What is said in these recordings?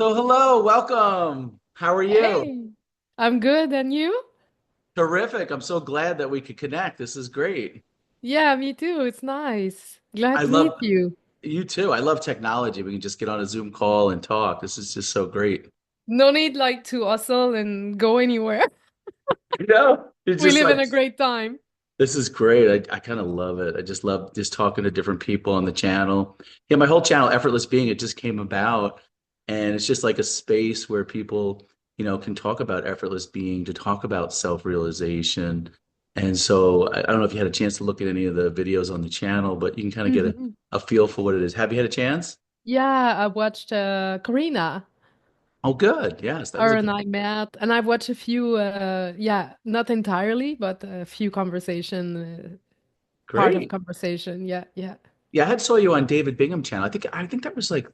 So hello, welcome. How are you? Hey, I'm good, and you? Terrific. I'm so glad that we could connect. This is great. Yeah, me too. It's nice. Glad I to meet love you. you too. I love technology. We can just get on a Zoom call and talk. This is just so great. No need like to hustle and go anywhere. You know, it's We just live like in a great time. this is great. I kind of love it. I just love just talking to different people on the channel. Yeah, my whole channel, Effortless Being, it just came about, and it's just like a space where people, can talk about effortless being, to talk about self-realization. And so I don't know if you had a chance to look at any of the videos on the channel, but you can kind of get Mhm. a feel for what it is. Have you had a chance? Yeah, I watched Karina. Oh, good. Yes, that was Her a and good. I met, and I've watched a few, yeah, not entirely, but a few conversation, part of Great. conversation. Yeah, yeah. Yeah, I had saw you on David Bingham channel. I think that was like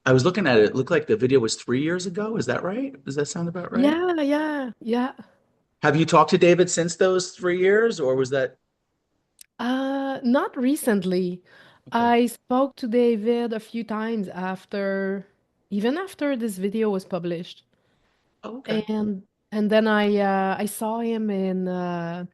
I was looking at it. It looked like the video was 3 years ago. Is that right? Does that sound about right? Yeah, yeah, yeah. Have you talked to David since those 3 years, or was that Not recently. okay? I spoke to David a few times even after this video was published. Oh, okay. And then I saw him in a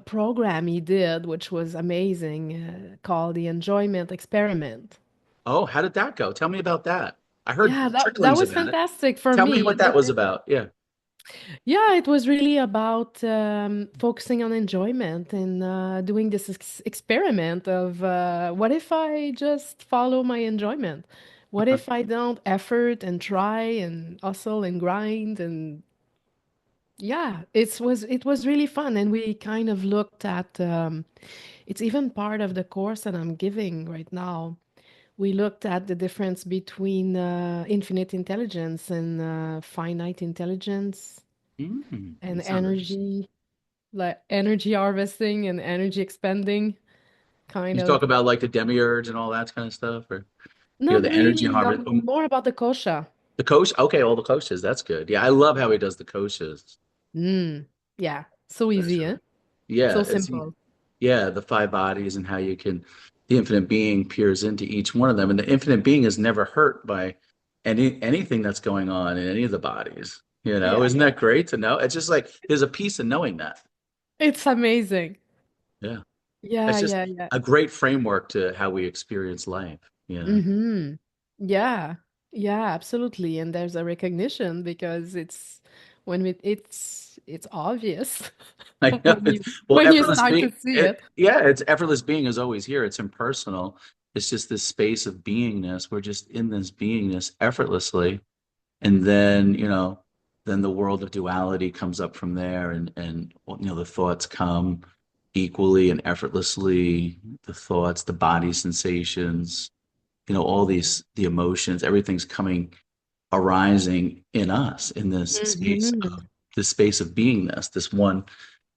program he did, which was amazing, called the Enjoyment Experiment. Oh, how did that go? Tell me about that. I heard Yeah, that tricklings was about it. fantastic for Tell me me. what that was about. Yeah. Yeah, it was really about focusing on enjoyment and doing this experiment of what if I just follow my enjoyment? What if I don't effort and try and hustle and grind and yeah, it was really fun and we kind of looked at it's even part of the course that I'm giving right now. We looked at the difference between infinite intelligence and finite intelligence and That sounds interesting. energy, like energy harvesting and energy expending, kind You talk of. about like the demiurge and all that kind of stuff, or Not the energy really, harvest. more about the kosha. The coach. Okay, all the coaches. That's good. Yeah, I love how he does the coaches. Mm, yeah, so That's easy, really, eh? yeah. So It's simple. yeah, the five bodies and how you can, the infinite being peers into each one of them, and the infinite being is never hurt by anything that's going on in any of the bodies. Yeah, Isn't that great to know? It's just like there's a peace in knowing that. it's amazing. Yeah, Yeah, it's just yeah, yeah. a great framework to how we experience life. Yeah, Mm-hmm. Yeah, yeah, absolutely. And there's a recognition because it's obvious I know. when you Well, when you effortless start to being, see it. yeah, it's effortless being is always here. It's impersonal. It's just this space of beingness. We're just in this beingness effortlessly. And then then the world of duality comes up from there, and the thoughts come equally and effortlessly, the thoughts, the body sensations, all these, the emotions, everything's coming, arising in us, in Mm-hmm. this space of beingness, this one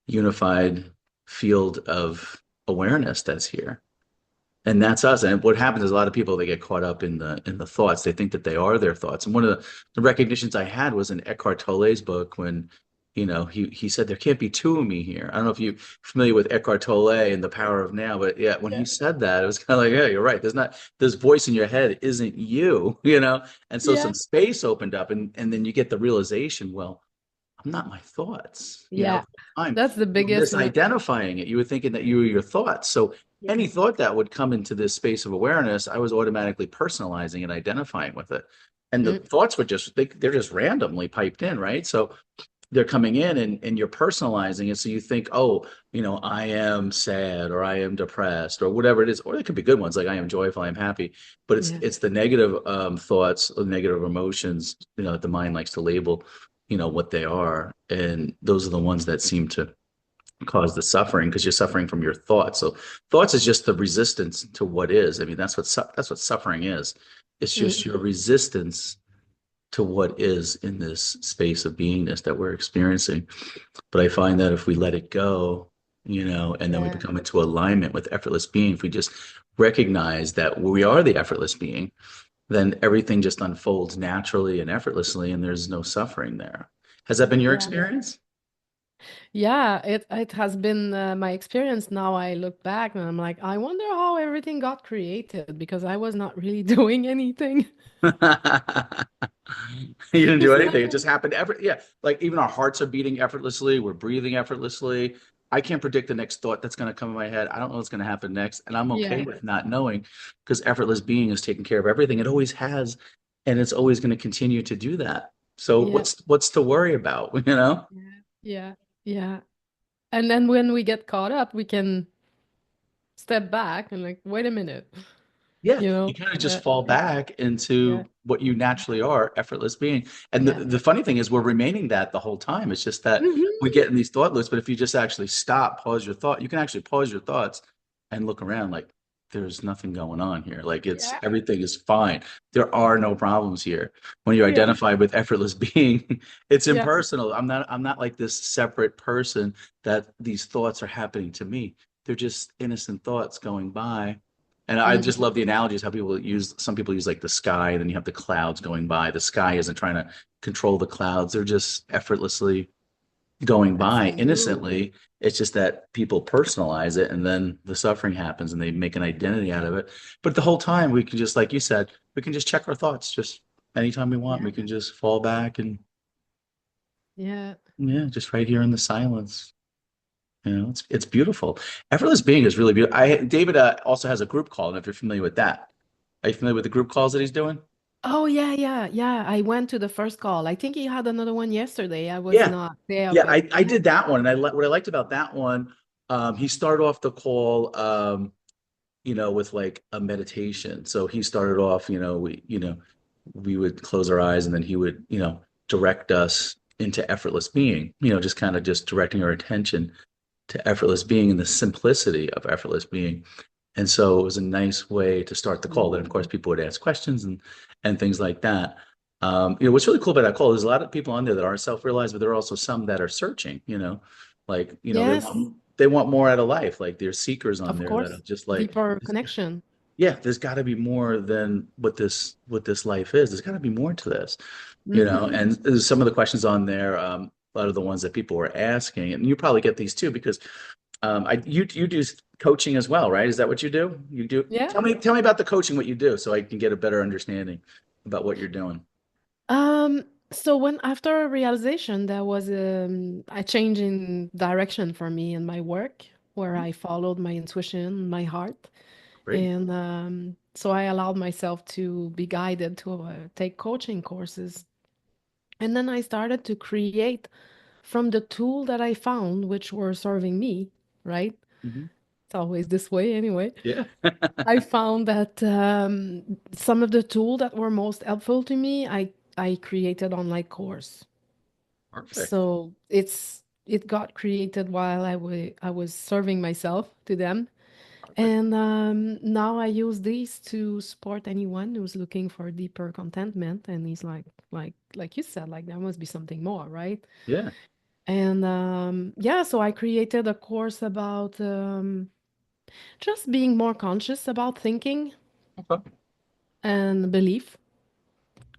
unified field of awareness that's here. And that's us. And what happens is a lot of people, they get caught up in the thoughts. They think that they are their thoughts. And one of the recognitions I had was in Eckhart Tolle's book when, he said there can't be two of me here. I don't know if you're familiar with Eckhart Tolle and the power of now, but yeah, when he Yeah. said that, it was kind of like, yeah, you're right. There's not this voice in your head isn't you. And so some Yeah. space opened up, and then you get the realization, well, I'm not my thoughts, Yeah. I'm That's the biggest one. misidentifying it. You were thinking that you were your thoughts. So Yeah. any thought that would come into this space of awareness, I was automatically personalizing and identifying with it. And the Mm. thoughts were they're just randomly piped in, right? So they're coming in, and you're personalizing it. So you think, oh, I am sad, or I am depressed, or whatever it is, or they could be good ones like I am joyful, I am happy. But it's Yeah. it's the negative thoughts or negative emotions, that the mind likes to label, what they are. And those are the ones that seem to cause the suffering, because you're suffering from your thoughts. So thoughts is just the resistance to what is. I mean, that's what suffering is. It's just Mm. your resistance to what is in this space of beingness that we're experiencing. But I find that if we let it go, and then we Yeah. become into alignment with effortless being, if we just recognize that we are the effortless being, then everything just unfolds naturally and effortlessly, and there's no suffering there. Has that been your Yeah. experience? Yeah, it has been my experience. Now I look back and I'm like, I wonder how everything got created because I was not really doing anything. You didn't do It's anything. It not. just happened yeah. Like even our hearts are beating effortlessly. We're breathing effortlessly. I can't predict the next thought that's going to come in my head. I don't know what's going to happen next. And I'm okay Yeah, with not knowing because effortless being is taking care of everything. It always has, and it's always going to continue to do that. So yeah, what's to worry about, you know? yeah, yeah, yeah. And then when we get caught up, we can step back and like, wait a minute, Yeah, you you know? kind of just fall Yeah, back yeah, into what you naturally are, effortless being. And yeah. the funny thing is, we're remaining that the whole time. It's just that we Hmm. get in these thought loops. But if you just actually stop, pause your thought, you can actually pause your thoughts and look around like there's nothing going on here. Like it's Yeah, everything is fine. There are no problems here. When you yeah, identify with effortless being, it's yeah. impersonal. I'm not like this separate person that these thoughts are happening to me. They're just innocent thoughts going by and I just Hmm. love the analogies how some people use like the sky, and then you have the clouds going by. The sky isn't trying to control the clouds. They're just effortlessly going by Absolutely. innocently. It's just that people personalize it and then the suffering happens and they make an identity out of it. But the whole time we can just, like you said, we can just check our thoughts just anytime we want. Yeah, We can just fall back and yeah. yeah, just right here in the silence. It's beautiful. Effortless being is really beautiful. David also has a group call, and if you're familiar with that, are you familiar with the group calls that he's doing? Oh, yeah, yeah, yeah. I went to the first call. I think he had another one yesterday. I was Yeah, not there, yeah. but I yeah. did that one, and what I liked about that one, he started off the call, with like a meditation. So he started off, we would close our eyes, and then he would, direct us into effortless being. Just kind of just directing our attention to effortless being and the simplicity of effortless being. And so it was a nice way to start the call. Then, of course, people would ask questions and things like that. What's really cool about that call is a lot of people on there that are self-realized, but there are also some that are searching, like, Yes, they want more out of life. Like there's seekers on of there that are course. just like, Deeper connection. yeah, there's got to be more than what this life is. There's got to be more to this, Hmm. and there's some of the questions on there, a lot of the ones that people were asking, and you probably get these too because you do coaching as well, right? Is that what you do? You do. Yeah. Tell me about the coaching, what you do, so I can get a better understanding about what you're doing. So when after a realization, there was a change in direction for me in my work, where I followed my intuition, my heart, Great. and so I allowed myself to be guided to take coaching courses. And then I started to create from the tool that I found, which were serving me, right? Hmm. It's always this way anyway. Yeah. I found that some of the tools that were most helpful to me, I created online course. Perfect. So it got created while I was serving myself to them. Perfect. And now I use these to support anyone who's looking for deeper contentment. And he's like you said, like there must be something more, right? Yeah. And yeah, so I created a course about just being more conscious about thinking Okay. and belief,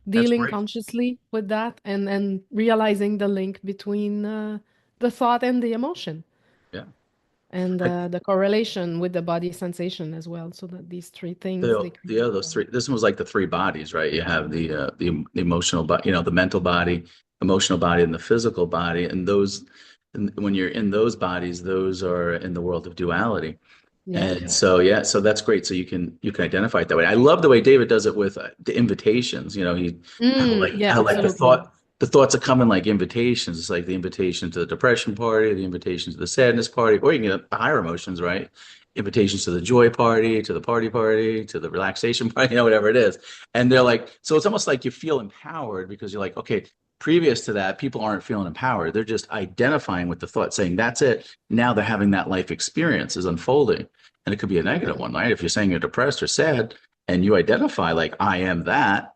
That's dealing great. consciously with that, and realizing the link between the thought and the emotion, Yeah. and I, the correlation with the body sensation as well. So that these three things they yeah, create. those three. This was like the three bodies, right? You have the emotional body, the mental body, emotional body, and the physical body. And when you're in those bodies, those are in the world of duality. Yeah. And so, yeah, so that's great. So you can identify it that way. I love the way David does it with the invitations. He Yeah, how like absolutely. the thoughts are coming like invitations. It's like the invitation to the depression party, the invitation to the sadness party, or you can get the higher emotions, right? Invitations to the joy party, to the party, to the relaxation party, whatever it is. And they're like, so it's almost like you feel empowered because you're like, okay, previous to that, people aren't feeling empowered. They're just identifying with the thought, saying, that's it. Now they're having that life experience is unfolding. And it could be a negative one, right? If you're saying you're depressed or sad and you identify like I am that,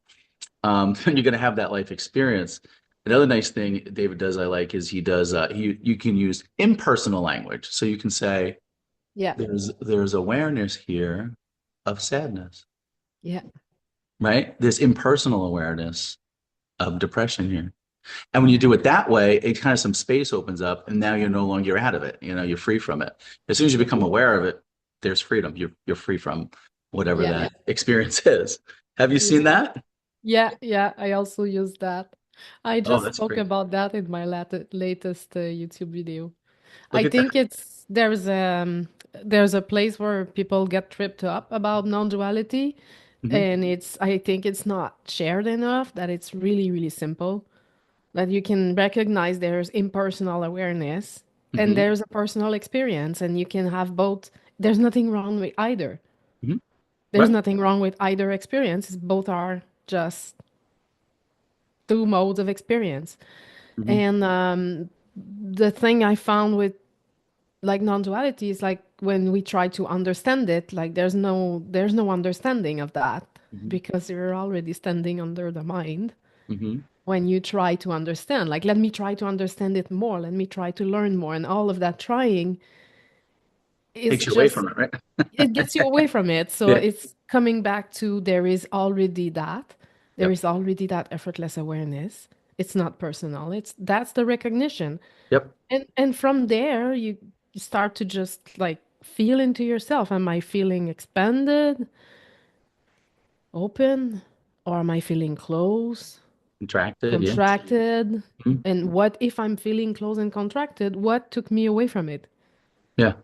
then you're going to have that life experience. Another nice thing David does I like is he does you can use impersonal language. So you can say Yeah. there's awareness here of sadness, Yeah. right? There's impersonal awareness of depression here. And when you do it that way, it kind of some space opens up, and now you're no longer out of it. You're free from it. As soon as you become aware of it, there's freedom. You're free from whatever Yeah. that experience is. Have you Yeah. seen that? Yeah, yeah, I also use that. I Oh, just that's spoke great. about that in my latest YouTube video. Look I at that. think there's a place where people get tripped up about non-duality, Hmm. and I think it's not shared enough, that it's really, really simple, that you can recognize there's impersonal awareness and Hmm. there's a personal experience, and you can have both. There's nothing wrong with either. Hmm. There's Right. nothing wrong with either experience. Both are just two modes of experience. Hmm. And the thing I found with like non-duality is like when we try to understand it, like there's no understanding of that Hmm. because you're already standing under the mind. Hmm. When you try to understand, like, let me try to understand it more, let me try to learn more, and all of that trying is Takes you away just, from it, right? it gets you away from it. So Yeah. it's coming back to there is already that. There Yep. is already that effortless awareness. It's not personal. That's the recognition. Yep. And from there you start to just like feel into yourself. Am I feeling expanded, open, or am I feeling closed, Contracted. Yeah. contracted? Mhm. And what if I'm feeling closed and contracted? What took me away from it? Yeah.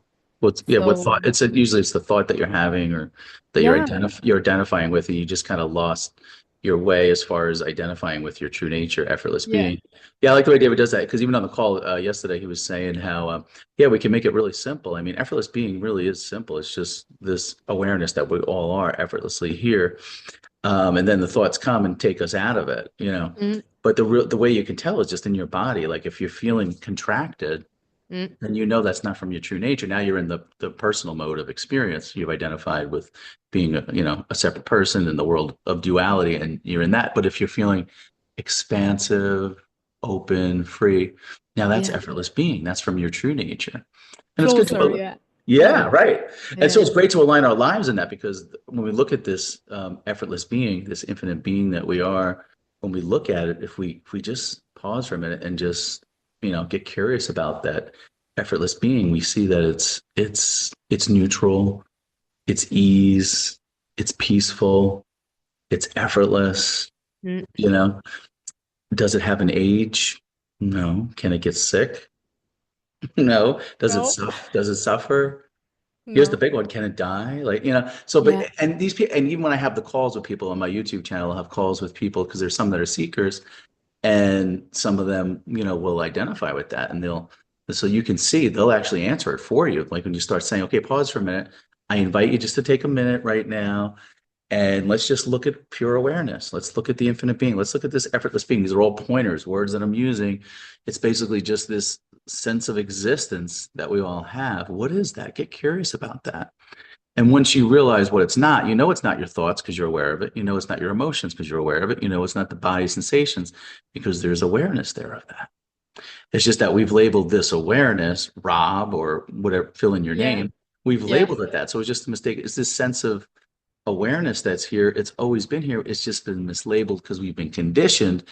What So thought? Usually it's the thought that you're having or that yeah, you're identifying with, and you just kind of lost your way as far as identifying with your true nature, effortless yeah. being. Yeah, I like the way David does that because even on the call yesterday, he was saying how yeah, we can make it really simple. I mean, effortless being really is simple. It's just this awareness that we all are effortlessly here, and then the thoughts come and take us out of it, you know. Mm, But the way you can tell is just in your body. Like if you're feeling contracted, mm, then you know that's not from your true nature. Now you're in the personal mode of experience. You've identified with being a separate person in the world of duality, and you're in that. But if you're feeling expansive, open, free, now that's yeah. effortless being. That's from your true nature. And it's good Closer, to, yeah. yeah, Yeah. right. And so Yeah. it's great to align our lives in that because when we look at this effortless being, this infinite being that we are, when we look at it, if we just pause for a minute and just get curious about that effortless being, we see that it's neutral, it's ease, it's peaceful, it's effortless. Mm. You know, does it have an age? No. Can it get sick? No. Does it No, suffer? Does it suffer? Here's the no. big one. Can it die? Like, so, but, Yeah. and these people, and even when I have the calls with people on my YouTube channel, I'll have calls with people because there's some that are seekers and some of them, will identify with that and so you can see they'll actually answer it for you. Like when you start saying, okay, pause for a minute. I invite you just to take a minute right now and let's just look at pure awareness. Let's look at the infinite being. Let's look at this effortless being. These are all pointers, words that I'm using. It's basically just this sense of existence that we all have. What is that? Get curious about that. And once you realize what it's not, it's not your thoughts because you're aware of it. You know it's not your emotions because you're aware of it. You know it's not the body sensations because there's awareness there of that. It's just that we've labeled this awareness, Rob, or whatever, fill in your Yeah. name. We've Yeah. labeled it that. So it's just a mistake. It's this sense of awareness that's here. It's always been here. It's just been mislabeled because we've been conditioned,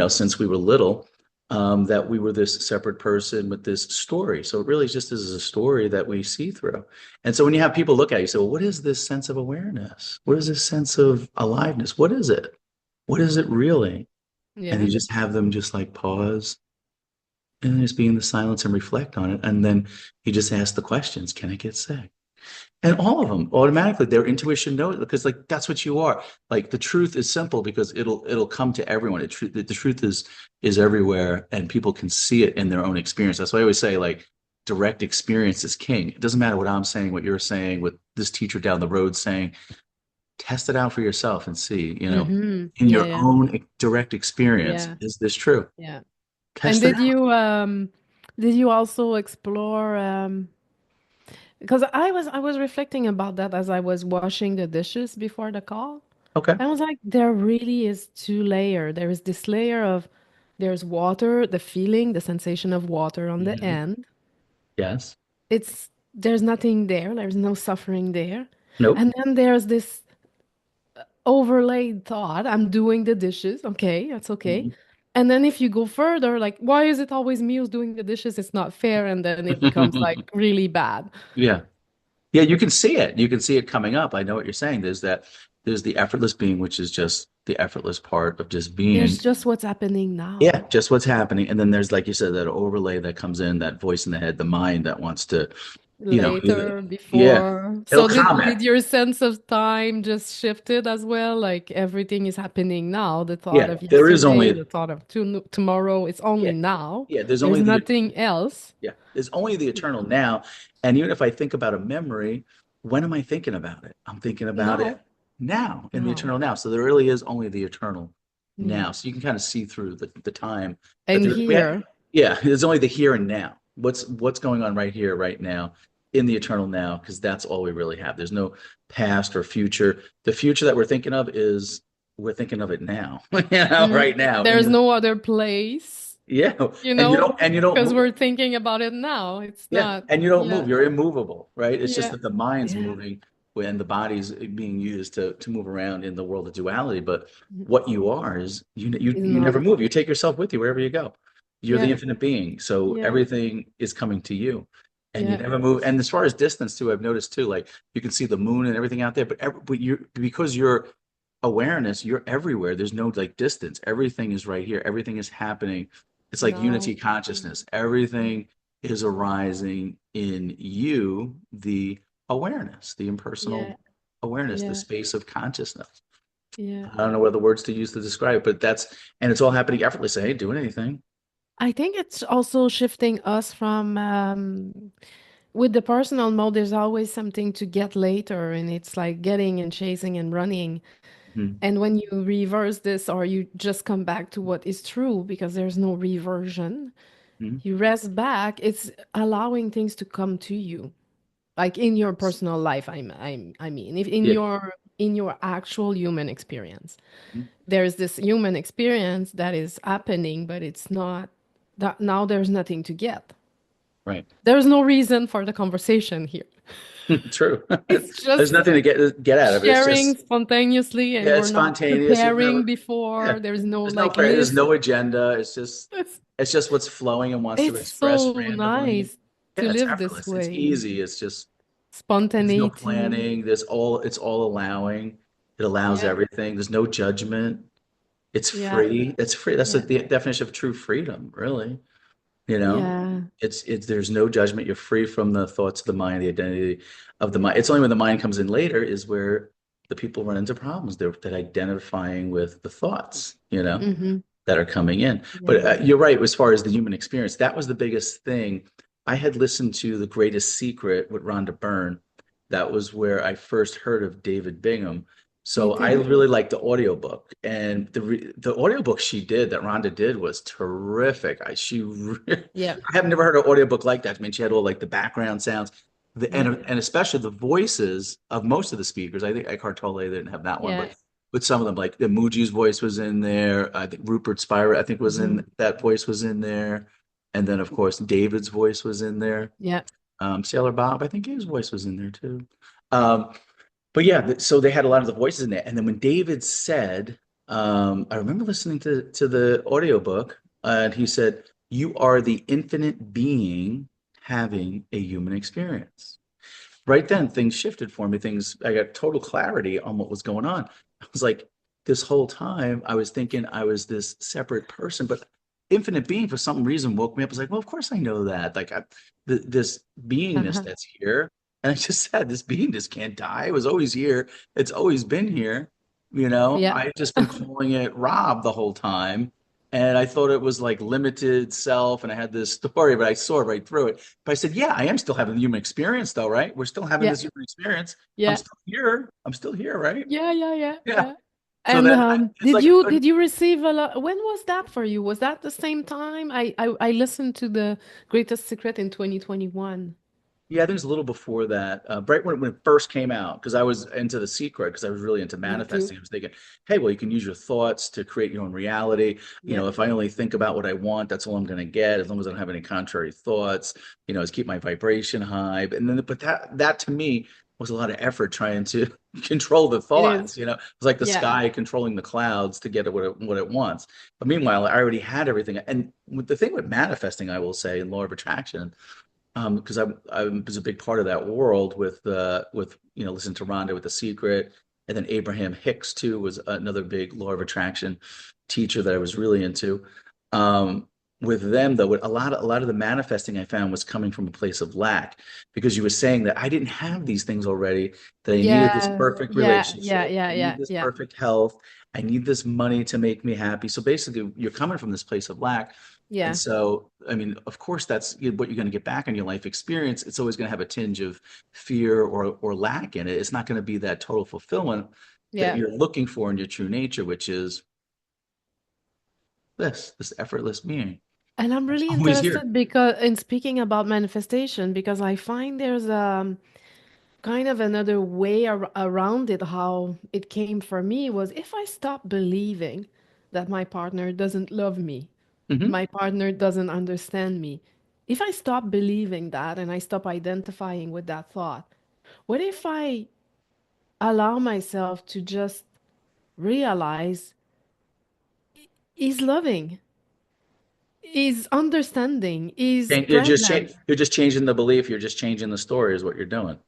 since we were little, that we were this separate person with this story. So it really just is a story that we see through. And so when you have people look at you, you say, well, what is this sense of awareness? What is this sense of aliveness? What is it? What is it really? And Yeah. you just have them just like pause and just be in the silence and reflect on it. And then you just ask the questions, can I get sick? And all of them automatically, their intuition knows because like that's what you are. Like the truth is simple because it'll come to everyone. The truth is everywhere, and people can see it in their own experience. That's why I always say like direct experience is king. It doesn't matter what I'm saying, what you're saying, what this teacher down the road saying. Test it out for yourself and see. Mm-hmm. In Yeah, your yeah. own direct experience, Yeah. is this true? Yeah. And Test it out. did you also explore because I was reflecting about that as I was washing the dishes before the call. Okay. I was like, there really is two layer. There is this layer of there's water, the feeling, the sensation of water on the Mhm. end. Yes. There's nothing there. There's no suffering there. Nope. And then there's this overlaid thought. I'm doing the dishes. Okay, that's okay. Mhm. And then if you go further, like, why is it always me who's doing the dishes? It's not fair. And then it becomes like really bad. Yeah. Yeah, you can see it. You can see it coming up. I know what you're saying. There's the effortless being, which is just the effortless part of just There's being. just what's happening Yeah, now. just what's happening. And then there's, like you said, that overlay that comes in, that voice in the head, the mind that wants to, Later, yeah, before. it'll So comment. did your sense of time just shifted as well? Like everything is happening now. The thought Yeah, of there is yesterday, only, the thought of tomorrow, it's yeah, only now. yeah, there's There's only the, nothing else. yeah, there's only the eternal now. And even if I think about a memory, when am I thinking about it? I'm thinking about it Now. now, in the Now. eternal now. So there really is only the eternal Yeah. now. So you can kind of see through the time that And here. yeah, there's only the here and now. What's going on right here, right now, in the eternal now, because that's all we really have. There's no past or future. The future that we're thinking of is we're thinking of it now, right now in There's this. no other place, Yeah, you and you know, don't because move. we're thinking about it now. It's Yeah, not, and you don't move. yeah, You're immovable, right? It's just yeah, that the mind's yeah. moving when the body's being used to move around in the world of duality. But what you are is It's you not, never move. You take yourself with you wherever you go. You're the yeah, infinite being, so yeah, everything is coming to you, and you yeah, never move. And as far as distance too, I've noticed too, like you can see the moon and everything out there, but you're because you're awareness, you're everywhere. There's no like distance. Everything is right here. Everything is happening. It's like unity now. Yeah, consciousness. Everything is arising in you, the awareness, the impersonal yeah, awareness, the yeah, space of consciousness. yeah. I don't know what the words to use to describe it, but and it's all happening effortlessly. I ain't doing anything. I think it's also shifting us from with the personal mode, there's always something to get later, and it's like getting and chasing and running. Mhm. And when you reverse this, or you just come back to what is true because there's no reversion, Mhm. you rest back, it's allowing things to come to you. Like in your personal life, I mean, if Yeah. in your actual human experience. Mhm. There's this human experience that is happening, but it's not that now there's nothing to get. Right. There's no reason for the conversation here. True. It's There's just nothing to get out of it. It's sharing just spontaneously, and yeah, we're it's not spontaneous. preparing Yeah. before. There's no like There's list. no agenda. It's, It's just what's flowing and wants to it's express so randomly. nice to Yeah, it's live this effortless. It's way. easy. It's just there's no Spontaneity. planning. It's all allowing. It allows Yeah, everything. There's no judgment. It's yeah, free. It's free. That's yeah, the definition of true freedom, really. You know, yeah. it's there's no judgment. You're free from the thoughts of the mind, the identity of the mind. It's only when the mind comes in later is where the people run into problems. They're identifying with the thoughts, Mm-hmm. that are coming in. But Yeah. you're right, as far as the human experience, that was the biggest thing. I had listened to The Greatest Secret with Rhonda Byrne. That was where I first heard of David Bingham. Me So I too. really liked the audiobook. And the audiobook she did that Rhonda did was terrific. I Yeah, have never heard an audiobook like that. I mean, she had all like the background sounds. yeah, And especially the voices of most of the speakers. I think Eckhart Tolle didn't have that one, yeah. but some of them, like the Muji's voice was in there. I think Rupert Spira, I think was Mm-hmm. in that voice was in there, and then of course David's voice was in there. Yeah. Sailor Bob, I think his voice was in there too. Um, but yeah, so they had a lot of the voices in there. And then when David said, I remember listening to the audiobook, and he said, "You are the infinite being having a human experience." Right then things shifted for me. I got total clarity on what was going on. I was like, this whole time I was thinking I was this separate person, but infinite being for some reason woke me up. I was like, well, of course I know that. This beingness Uh-huh. that's here. And I just said, this beingness can't die. It was always here. It's always been here. Yeah. I've just been calling it Rob the whole time. And I thought it was like limited self, and I had this story, but I saw right through it. But I said, yeah, I am still having the human experience, though, right? We're still having Yeah. this human experience. I'm Yeah. still here. I'm still here, right? Yeah, yeah, yeah, Yeah. yeah. So And then it's like, did you receive a lot? When was that for you? Was that the same time? I listened to The Greatest Secret in 2021. yeah, I think it was a little before that, right when it first came out, because I was into The Secret, because I was really into Me too. manifesting. I was thinking, hey, well, you can use your thoughts to create your own reality. Yeah, If I only think about what I want, that's all I'm going to get, as long as I don't have any contrary thoughts. Is keep my vibration high. But that to me was a lot of effort trying to control the it is. thoughts. It's like the Yeah, sky controlling the clouds to get what it wants. But meanwhile, I already had everything. And the thing with manifesting, I will say, in law of attraction, because I was a big part of that world with listening to Rhonda with The Secret, And then Abraham Hicks too was another big law of attraction teacher that I was really into. Um, with them though, a lot of the manifesting I found was coming from a place of lack because you were saying that I didn't have these things already, that I needed this Yeah, perfect yeah, yeah, relationship, yeah, I yeah, need this yeah, perfect health, I need this money to make me happy. So basically, you're coming from this place of lack. And yeah. so, I mean, of course, that's what you're going to get back in your life experience. It's always going to have a tinge of fear or lack in it. It's not going to be that total fulfillment that Yeah. you're looking for in your true nature, which is this effortless being. And I'm It's really always here. interested because in speaking about manifestation, because I find there's kind of another way around it. How it came for me was if I stop believing that my partner doesn't love me, Hmm. my partner doesn't understand me. If I stop believing that and I stop identifying with that thought, what if I allow myself to just realize he's loving, he's understanding, he's present. You're just changing the belief. You're just changing the story is what you're doing,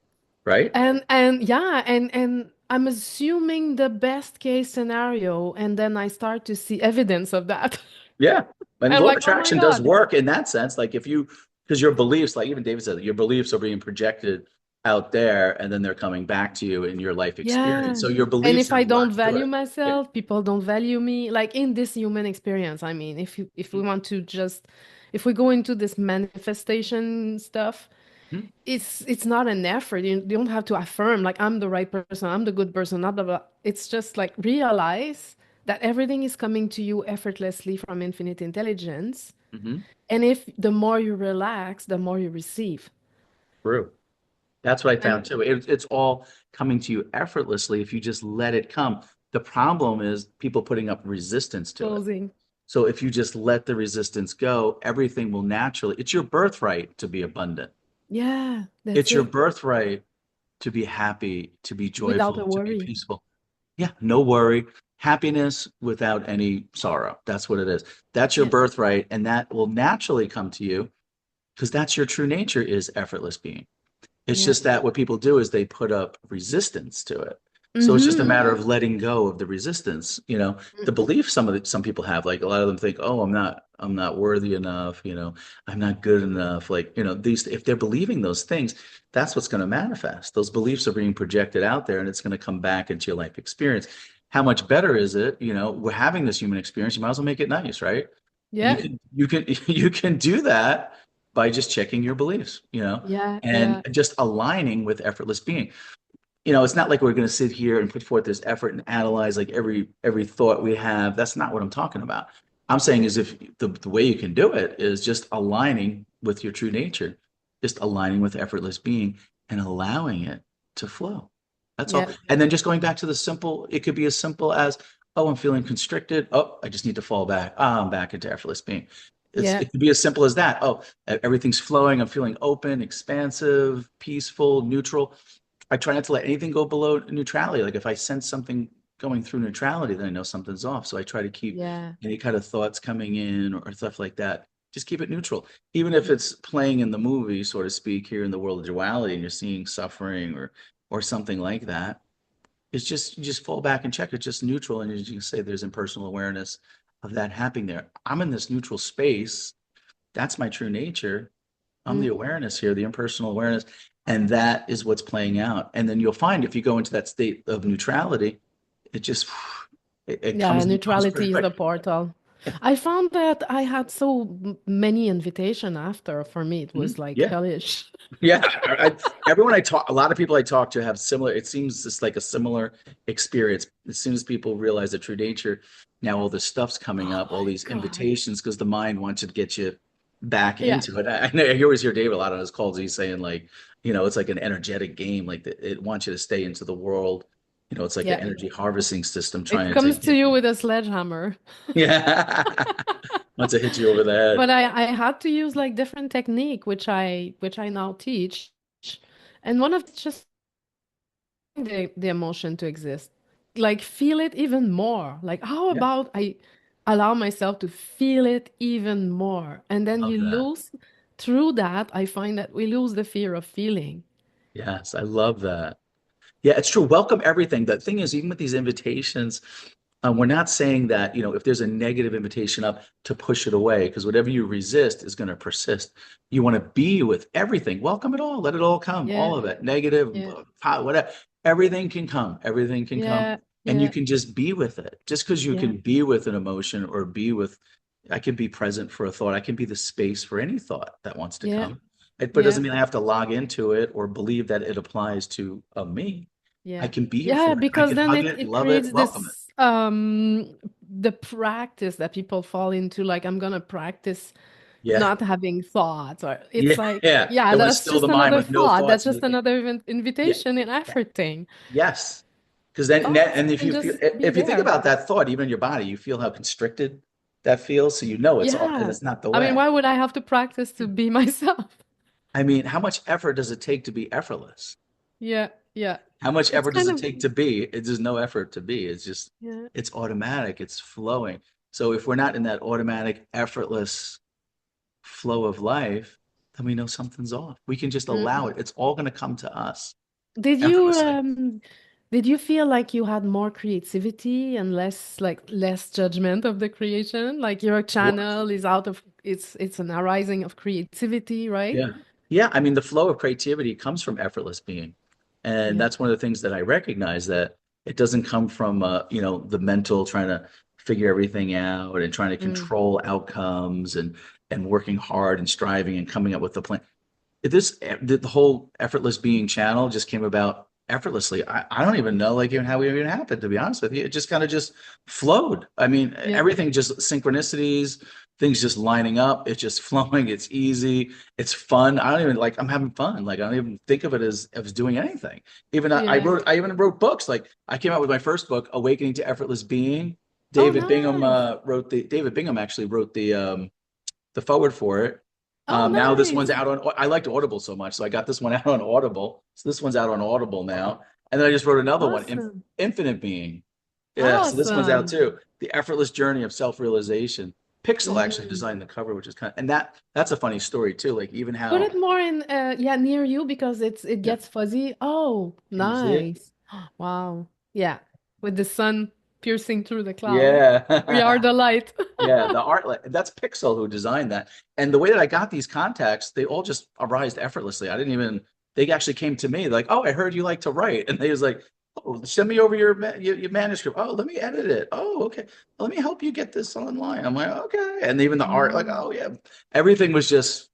right? And yeah, and I'm assuming the best case scenario, and then I start to see evidence of that. Yeah. And I'm law of like, oh my attraction does God. work in that sense. Like if you, because your beliefs, like even David said, your beliefs are being projected out there and then they're coming back to you in your life experience. Yeah. So your And beliefs if have I a lot don't to value it. Yeah. myself, people don't value me. Like in this human experience, I mean, if we want to just if we go into this manifestation stuff, Mhm. it's not an effort. You don't have to affirm like I'm the right person, I'm the good person, blah blah blah. It's just like realize that everything is coming to you effortlessly from infinite intelligence. Mhm. And if the more you relax, the more you receive. True. That's what I found And too. It's all coming to you effortlessly if you just let it come. The problem is people putting up resistance to it. closing. So if you just let the resistance go, everything will naturally, it's your birthright to be abundant. Yeah, that's It's your it. birthright to be happy, to be Without a joyful, to be worry. peaceful. Yeah, no worry. Happiness without any sorrow. That's what it is. That's your Yeah. birthright, and that will naturally come to you because that's your true nature is effortless being. It's Yeah. just that what people do is they put up resistance to it. So it's just a Mm-hmm. matter of letting go of the resistance. The belief some people have, like a lot of them think, oh, I'm not worthy enough, I'm not good enough. Like, these if they're believing those things, that's what's going to manifest. Those beliefs are being projected out there and it's going to come back into your life experience. How much better is it? We're having this human experience, you might as well make it nice, right? You Yeah. can you can you can do that by just checking your beliefs, Yeah. and Yeah. just aligning with effortless being. It's not like we're going to sit here and put forth this effort and analyze like every thought we have. That's not what I'm talking about. I'm saying is if the way you can do it is just aligning with your true nature, just aligning with effortless being and allowing it to flow. That's all. Yeah. And then just going back to the simple, it could be as simple as, oh, I'm feeling constricted. Oh, I just need to fall back. Ah, I'm back into effortless being. Yeah. It could be as simple as that. Oh, everything's flowing. I'm feeling open, expansive, peaceful, neutral. I try not to let anything go below neutrality. Like if I sense something going through neutrality, then I know something's off. So I try to keep Yeah. any kind of thoughts coming in or stuff like that. Just keep it neutral. Even if it's playing in the movie, so to speak, here in the world of duality, and you're seeing suffering or something like that, it's just you just fall back and check. It's just neutral, and as you say, there's impersonal awareness of that happening there. I'm in this neutral space. That's my true nature. I'm the Mm. awareness here, the impersonal awareness, and that is what's playing out. And then you'll find if you go into that state of neutrality, it just it Yeah, comes pretty neutrality is the quick. portal. Yeah. I found that I had so many invitation after. For me, it Mhm. was like Yeah. hellish. Yeah. Everyone I talk, a lot of people I talk to have similar, it seems just like a similar experience. As soon as people realize the true nature, now all this stuff's coming Oh up, all my these God. invitations, because the mind wants to get you back Yeah. into it. I know you always hear David a lot on his calls. He's saying like, it's like an energetic game. Like it wants you to stay into the world. It's like an Yeah. energy harvesting system It trying to comes to get you you. with a sledgehammer. Yeah. Once it hits you over the head. But I had to use like different technique, which I now teach. And one of it's just the emotion to exist. Like feel it even more. Like how Yeah. about I allow myself to feel it even more? And then Love you that. lose through that, I find that we lose the fear of feeling. Yes, I love that. Yeah, it's true. Welcome everything. The thing is, even with these invitations, we're not saying that, if there's a negative invitation up to push it away, because whatever you resist is going to persist. You want to be with everything. Welcome it all. Let it all come. Yeah, All of it. Negative, yeah, whatever. Everything can come. Everything can come. yeah, And you yeah, can just be with it. Just because you yeah, can be with an emotion or be with, I can be present for a thought. I can be the space for any thought that wants to yeah, come. But it doesn't yeah. mean I have to log into it or believe that it applies to me. I Yeah. can be here Yeah, for it. I because can then hug it it, it love it, creates welcome it. this the practice that people fall into, like I'm gonna practice Yeah. not having thoughts, or Yeah. it's like, Yeah. yeah, They want to that's still just the mind another with no thought. That's thoughts. just another Yeah. invitation and effort thing. Yes. Because then, Thoughts and if can you feel, just be if you think there. about that thought, even in your body, you feel how constricted that feels. So you know it's all, Yeah. it's not the I mean, way. why would I have to practice to be myself? I mean, how much effort does it take to be effortless? Yeah, yeah. How much It's effort does kind it of, take to be? It's just no effort to be. It's just, yeah. it's automatic. It's flowing. So if we're not in that automatic, effortless flow of life, then we know something's off. We can just allow Mm-mm. it. It's all going to come to us Did you effortlessly. um did you feel like you had more creativity and less judgment of the creation? Like your channel is out of it's an arising of creativity, right? Yeah. Yeah. I mean, the flow of creativity comes from effortless being. And Yeah. that's one of the things that I recognize that it doesn't come from, the mental trying to figure everything out and trying to Mm. control outcomes and working hard and striving and coming up with a plan. The whole effortless being channel just came about effortlessly. I don't even know like even how it even happened, to be honest with you. It just kind of just flowed. I mean, Yeah. everything just synchronicities, things just lining up. It's just flowing. It's easy. It's fun. I don't even like I'm having fun. Like I don't even think of it as doing anything. Even Yeah. I even wrote books. Like I came out with my first book, Awakening to Effortless Being. Oh, nice. David Bingham actually wrote the forward for it. Oh, Now this one's nice. out on. I liked Audible so much, so I got this one out on Audible. So this one's out on Audible now, and then I just wrote another one, Awesome. Infinite Being. Yeah, so this one's out Awesome. too. The Effortless Journey of Self-Realization. Pixel actually Mm. designed the cover, which is and that's a funny story too. Like even Put how it more in yeah, near you because it yeah. gets fuzzy. Oh, Can you see it? nice. Wow. Yeah. With the sun piercing through the cloud. We are Yeah. the light. Yeah, the art that's Pixel who designed that. And the way that I got these contacts, they all just arised effortlessly. I didn't even they actually came to me like, "Oh, I heard you like to write." And they was like, "Oh, send me over your manuscript. Oh, let me edit it. Oh, okay. Let me help you get this online." I'm like, "Okay." And even the art like, Mm. "Oh, yeah." Everything was just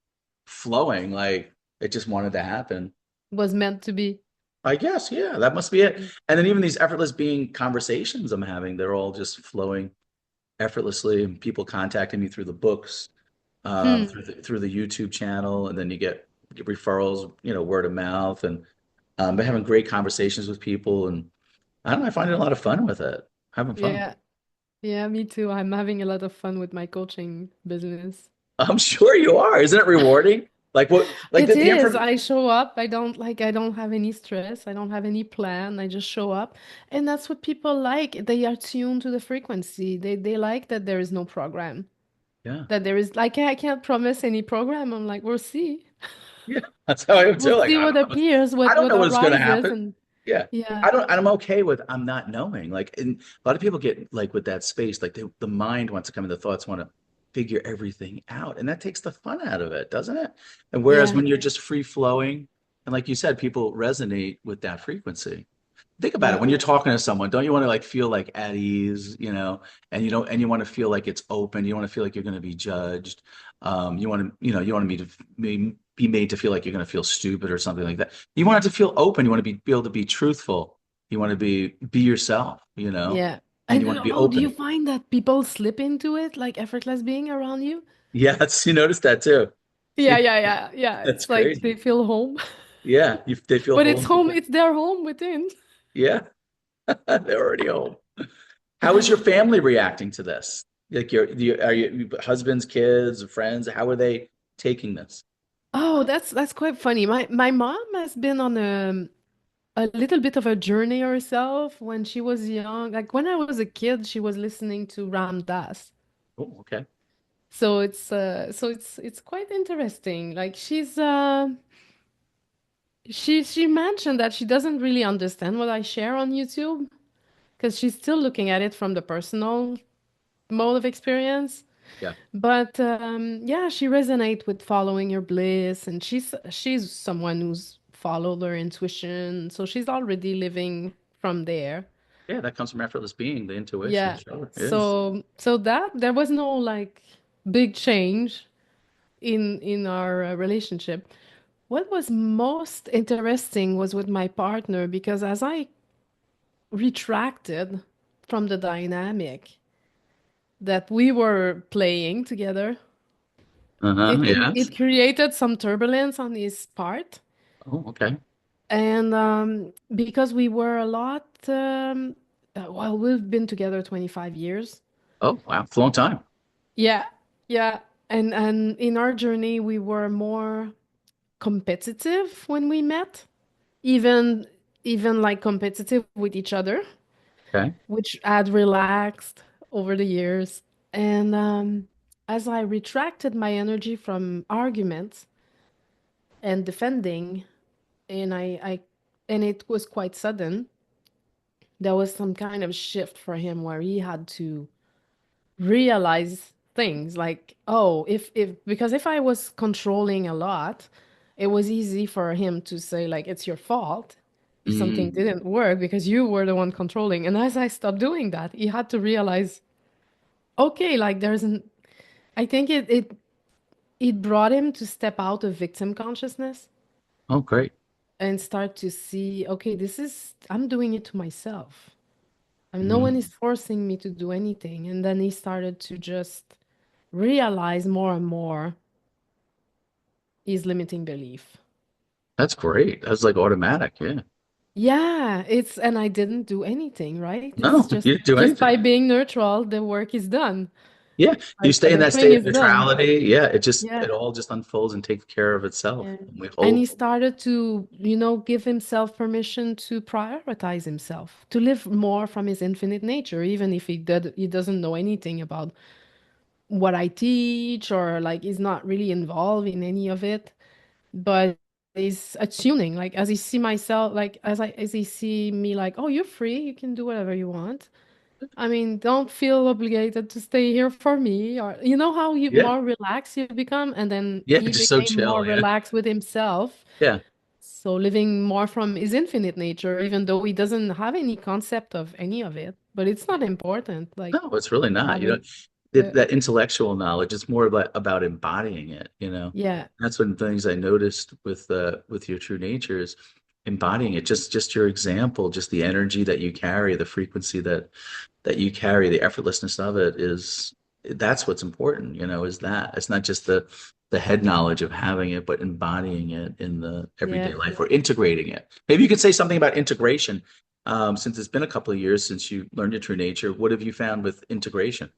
flowing like it just wanted to happen. Was meant to be. I guess, yeah, that must be it. Mm. And then even these effortless being conversations I'm having, they're all just flowing effortlessly. And people contacting me through the books, Hmm. through the YouTube channel, and then you get referrals, word of mouth, and been having great conversations with people, and I don't know, I find it a lot of fun with it, having fun. Yeah. Yeah, me too. I'm having a lot of fun with my coaching business. I'm sure you are. Isn't it rewarding? Like what? Like It the is. information. I show up. I don't have any stress. I don't have any plan. I just show up. And that's what people like. They are tuned to the frequency. They like that there is no program. Yeah, That there is like I can't promise any program. I'm like, we'll see. yeah. That's how I am We'll too. Like see what appears, I don't what know what's going to arises, happen. and Yeah. yeah. I'm okay with I'm not knowing. Like, and a lot of people get like with that space, like the mind wants to come in, the thoughts want to figure everything out. And that takes the fun out of it, doesn't it? And whereas Yeah. when you're just free flowing, and like you said, people resonate with that frequency. Think about it. Yeah. When you're talking to someone, don't you want to like feel like at ease, and and you want to feel like it's open. You want to feel like you're going to be judged. You want to be made to feel like you're going to feel stupid or something like that. You want it to feel open. You want to be able to be truthful. You want to be yourself, Yeah. and you And want to be oh, do you open. find that people slip into it, like effortless being around you? Yes, you noticed that too. Yeah, yeah, yeah, yeah. That's It's like they crazy. feel home. Yeah, they feel But it's home. home, it's their home within. Yeah, they're already home. How is your family reacting to this? Like are you husbands, kids, friends? How are they taking this? Oh, that's quite funny. My mom has been on a little bit of a journey herself when she was young. Like when I was a kid, she was listening to Ram Dass. Oh, okay. So it's quite interesting. Like she mentioned that she doesn't really understand what I share on YouTube because she's still looking at it from the personal mode of experience. Yeah. But yeah, she resonates with following your bliss, and she's someone who's followed her intuition, so she's already living from there. Yeah, that comes from effortless being, the intuition. Yeah. Sure. Yeah. So that there was no like big change in our relationship. What was most interesting was with my partner because as I retracted from the dynamic that we were playing together, Uh-huh. Yes. it created some turbulence on his part. Oh, okay. And because we were a lot, well, we've been together 25 years. Oh, wow. It's a long time. Yeah, yeah. And in our journey, we were more competitive when we met, even even like competitive with each other, Okay. which had relaxed over the years. And as I retracted my energy from arguments and defending, and and it was quite sudden, there was some kind of shift for him where he had to realize things like, oh, if because if I was controlling a lot, it was easy for him to say like it's your fault if something Mm. didn't work because you were the one controlling. And as I stopped doing that, he had to realize, okay, like there's an I think it brought him to step out of victim consciousness Oh, great. and start to see, okay, this is I'm doing it to myself. I mean, no one is Mm. forcing me to do anything. And then he started to just realize more and more his limiting belief. That's great. That's like automatic. Yeah. Yeah, it's and I didn't do anything, right? It's No, you didn't do just by anything. being neutral, the work is done. Yeah. You Like stay in the that thing state of is done. neutrality. Yeah. Yeah. It all just unfolds and takes care of itself. Yeah. And we And hold. he started to, give himself permission to prioritize himself, to live more from his infinite nature, even if he doesn't know anything about what I teach or like he's not really involved in any of it. But he's attuning, like as he see myself, like as he see me, like, oh, you're free, you can do whatever you want. I mean, don't feel obligated to stay here for me, or you know how you Yeah. more relaxed you become, and then Yeah. he Just so became more chill. Yeah. relaxed with himself. Yeah. So living more from his infinite nature, even though he doesn't have any concept of any of it, but it's not important. Like No, it's really not. You know, having, uh, that intellectual knowledge, it's more about embodying it, you know. yeah, That's one of the things I noticed with your true nature is embodying it. Just your example, just the energy that you carry, the frequency that you carry, the effortlessness of it is that's what's important, you know, is that it's not just the head knowledge of having it, but embodying it in the yeah. everyday life or integrating it. Maybe you could say something about integration. Since it's been a couple of years since you learned your true nature, what have you found with integration?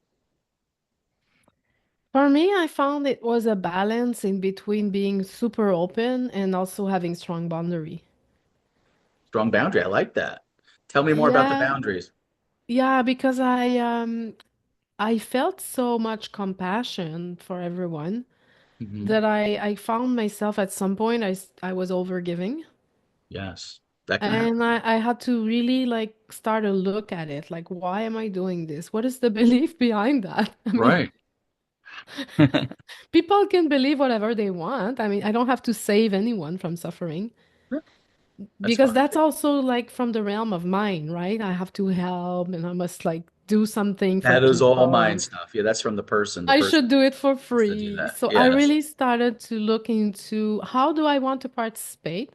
For me, I found it was a balance in between being super open and also having strong boundary. Strong boundary. I like that. Tell me more about the Yeah, boundaries. yeah, because I felt so much compassion for everyone Hmm. that I found myself at some point I was overgiving. Yes, that can happen. And I had to really like start to look at it. Like, why am I doing this? What is the belief behind that? I mean, Right. people can believe whatever they want. I mean, I don't have to save anyone from suffering That's because fine. that's also like from the realm of mine, right? I have to help and I must like do something for That is all mind people. stuff. Yeah, that's from the person. The I person should do it for wants to do free. that. So I Yes. really started to look into how do I want to participate?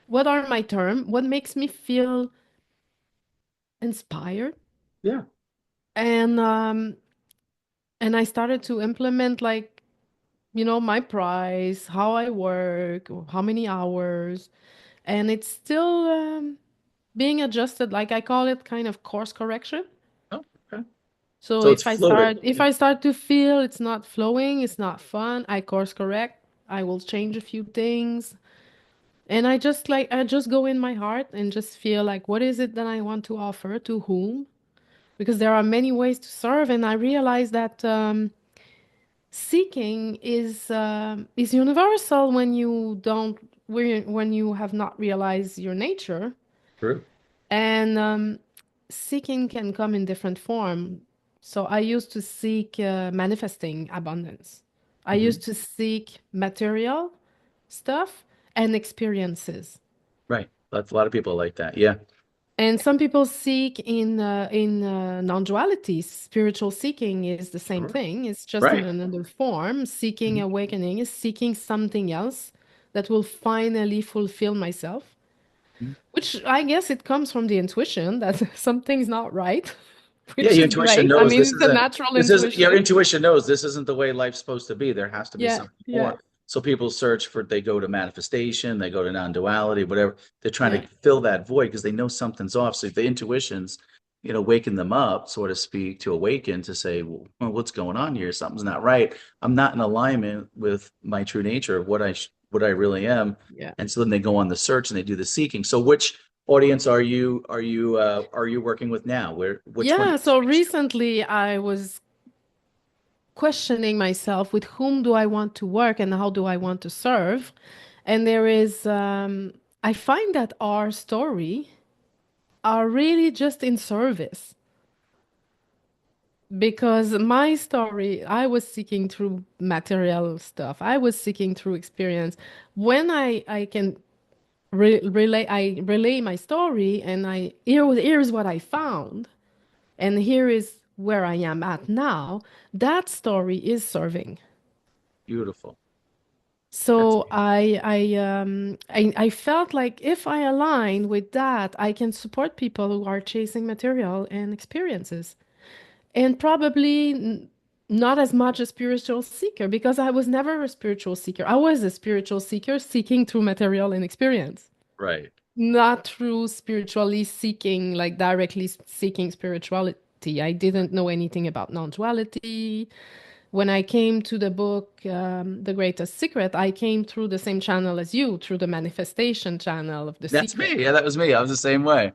What are my terms? What makes me feel inspired? Yeah. And and I started to implement like, my price, how I work, how many hours, and it's still being adjusted. Like I call it kind of course correction. Oh, okay. So So it's fluid. if Yeah. I start to feel it's not flowing, it's not fun, I course correct. I will change a few things. And I just go in my heart and just feel like what is it that I want to offer to whom? Because there are many ways to serve, and I realize that seeking is universal when you don't when you have not realized your nature. True. And seeking can come in different form. So I used to seek manifesting abundance. I Hmm. used to seek material stuff and experiences. Right. That's a lot of people like that. Yeah. And some people seek in non-duality. Spiritual seeking is the same Sure. thing. It's just in Right. another form. Seeking Mhm. awakening is seeking something else that will finally fulfill myself. Which I guess it comes from the intuition that something's not right, Yeah, which your is intuition great. I knows mean, it's a natural this is your intuition. intuition knows this isn't the way life's supposed to be. There has to be Yeah, something yeah, more. So people search for, they go to manifestation, they go to non-duality, whatever. They're trying yeah, to fill that void because they know something's off. So the intuition's, waking them up, so to speak, to awaken, to say, well, what's going on here? Something's not right. I'm not in alignment with my true nature of what I really am. yeah. And so then they go on the search and they do the seeking. So which audience are you working with now? Which one do Yeah, you so speak to? recently I was questioning myself with whom do I want to work and how do I want to serve? And I find that our story are really just in service. Because my story, I was seeking through material stuff. I was seeking through experience. When I can relay my story, and here's what I found, and here is where I am at now. That story is serving. Beautiful. That's So I felt like if I align with that, I can support people who are chasing material and experiences. And probably not as much a spiritual seeker because I was never a spiritual seeker. I was a spiritual seeker seeking through material and experience, right. not through spiritually seeking, like directly seeking spirituality. I didn't know anything about non-duality. When I came to the book, The Greatest Secret, I came through the same channel as you, through the manifestation channel of The That's Secret. me. Yeah, that was me. I was the same way.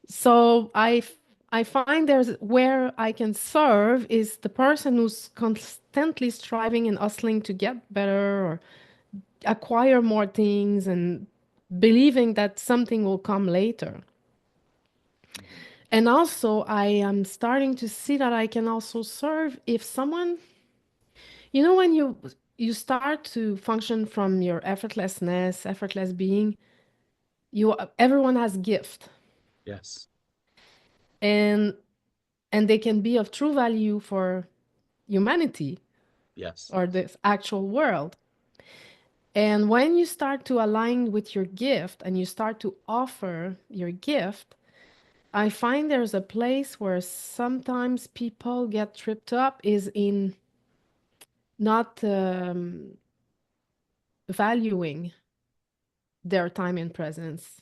So I find there's where I can serve is the person who's constantly striving and hustling to get better or acquire more things and believing that something will come later. Mhm. And also, I am starting to see that I can also serve if someone, when you start to function from your effortlessness, effortless being, you everyone has gift Yes. and and they can be of true value for humanity Yes. or the actual world. And when you start to align with your gift and you start to offer your gift, I find there's a place where sometimes people get tripped up is in not valuing their time and presence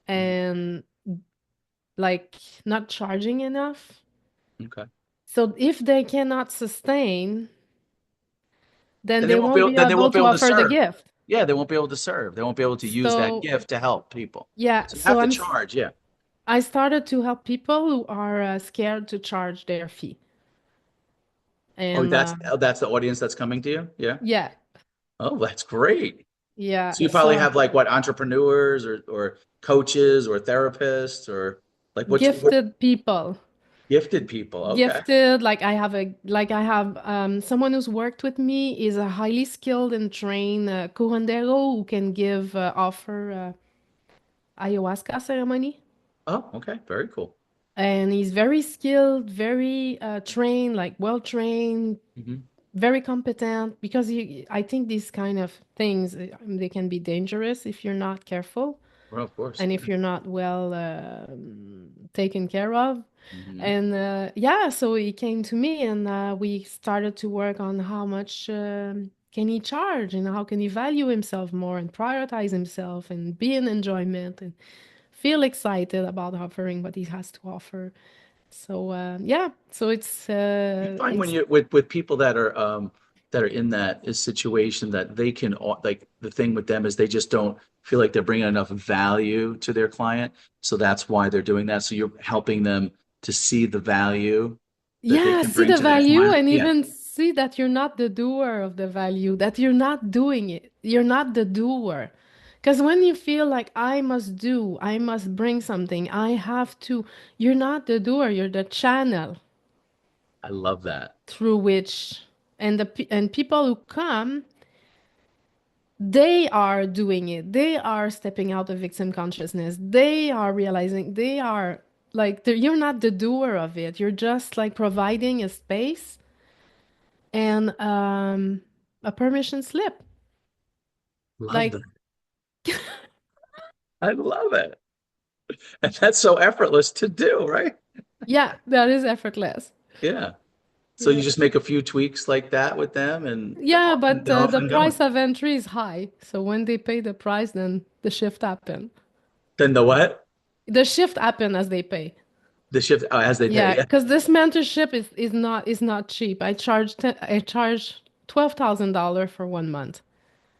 Mhm. and like not charging enough. Okay. So if they cannot sustain, then Then they they won't be won't able, be then they able won't be to able to offer the serve. gift. Yeah, they won't be able to serve. They won't be able to use that So gift to help people. yeah, So you have to charge. Yeah. I started to help people who are scared to charge their fee. Oh, And that's the audience that's coming to you. Yeah. yeah, Oh, that's great. So yeah. you probably So have like what, entrepreneurs or coaches or therapists or like what gifted people, gifted people. Okay. gifted, I have someone who's worked with me is a highly skilled and trained curandero who can offer ayahuasca ceremony. Oh, okay. Very cool. And he's very skilled, very trained, like well trained, Hmm. very competent because I think these kind of things they can be dangerous if you're not careful Well, of course. and Yeah. if you're not well taken care of. Hmm. And yeah, so he came to me and we started to work on how much can he charge and how can he value himself more and prioritize himself and be in enjoyment and feel excited about offering what he has to offer. So yeah, so You find when it's you with people that are in that situation that they can like the thing with them is they just don't feel like they're bringing enough value to their client, so that's why they're doing that. So you're helping them to see the value that they yeah, can see bring the to their value client. and Yeah. even see that you're not the doer of the value, that you're not doing it. You're not the doer. Because when you feel like I must do, I must bring something, I have to, you're not the doer, you're the channel I love that. through which, and people who come, they are doing it. They are stepping out of victim consciousness. They are realizing they are like, you're not the doer of it. You're just like providing a space and a permission slip. Love that. Like, I love it. And that's so effortless to do, right? yeah, that is effortless. Yeah. So you Yeah. just make a few tweaks like that with them and Yeah, but they're off the and going. price of entry is high. So when they pay the price, then the shift happen. Then the what? The shift happen as they pay. The shift as they pay. Yeah, Yeah. because this mentorship is not cheap. I charge $12,000 for 1 month.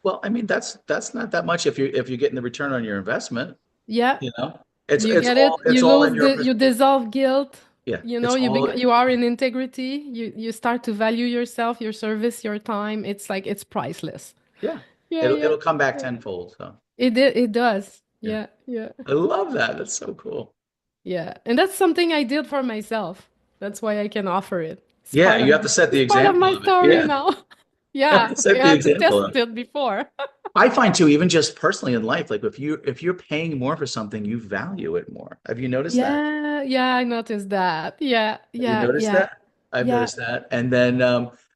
Well, I mean that's not that much if you're getting the return on your investment, Yeah, you know. It's you it's get it. all it's all in your You dissolve guilt. yeah, You know, it's all you are in integrity. You start to value yourself, your service, your time. It's like it's priceless. yeah. Yeah, It'll yeah, come back yeah. tenfold. So It does. yeah. Yeah, yeah. I love that. That's so cool. Yeah, and that's something I did for myself. That's why I can offer it. Yeah, you have to set the It's part of example my of it. story Yeah. now. Yeah, I Set the had to example test of it. it before. I find too, even just personally in life, like if you're paying more for something, you value it more. Have you noticed that? Yeah, yeah, I noticed that. Yeah, Have you yeah, noticed yeah, that? I've yeah. noticed that. And then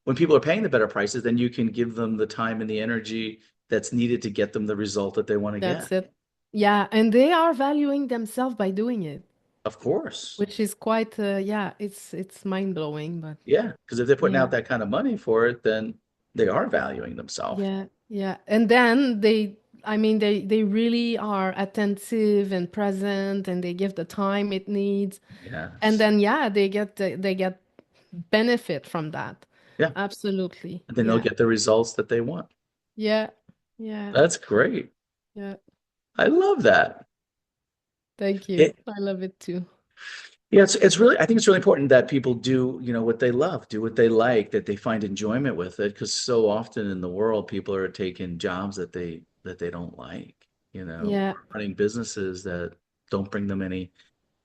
when people are paying the better prices, then you can give them the time and the energy that's needed to get them the result that they want to get. That's it. Yeah, and they are valuing themselves by doing it, Of course. which is quite yeah, it's mind-blowing, but Yeah. Because if they're putting yeah. out that kind of money for it, then they are valuing themselves. Yeah, yeah. And then I mean, they really are attentive and present and they give the time it needs. And Yes. then yeah, they get benefit from that. Yeah. Absolutely. And then they'll Yeah. get the results that they want. Yeah. Yeah. That's great. Yeah. I love that. Thank you. It, I love it too. Yeah, it's really I think it's really important that people do, what they love, do what they like, that they find enjoyment with it, because so often in the world people are taking jobs that they don't like, Yeah. or running businesses that don't bring them any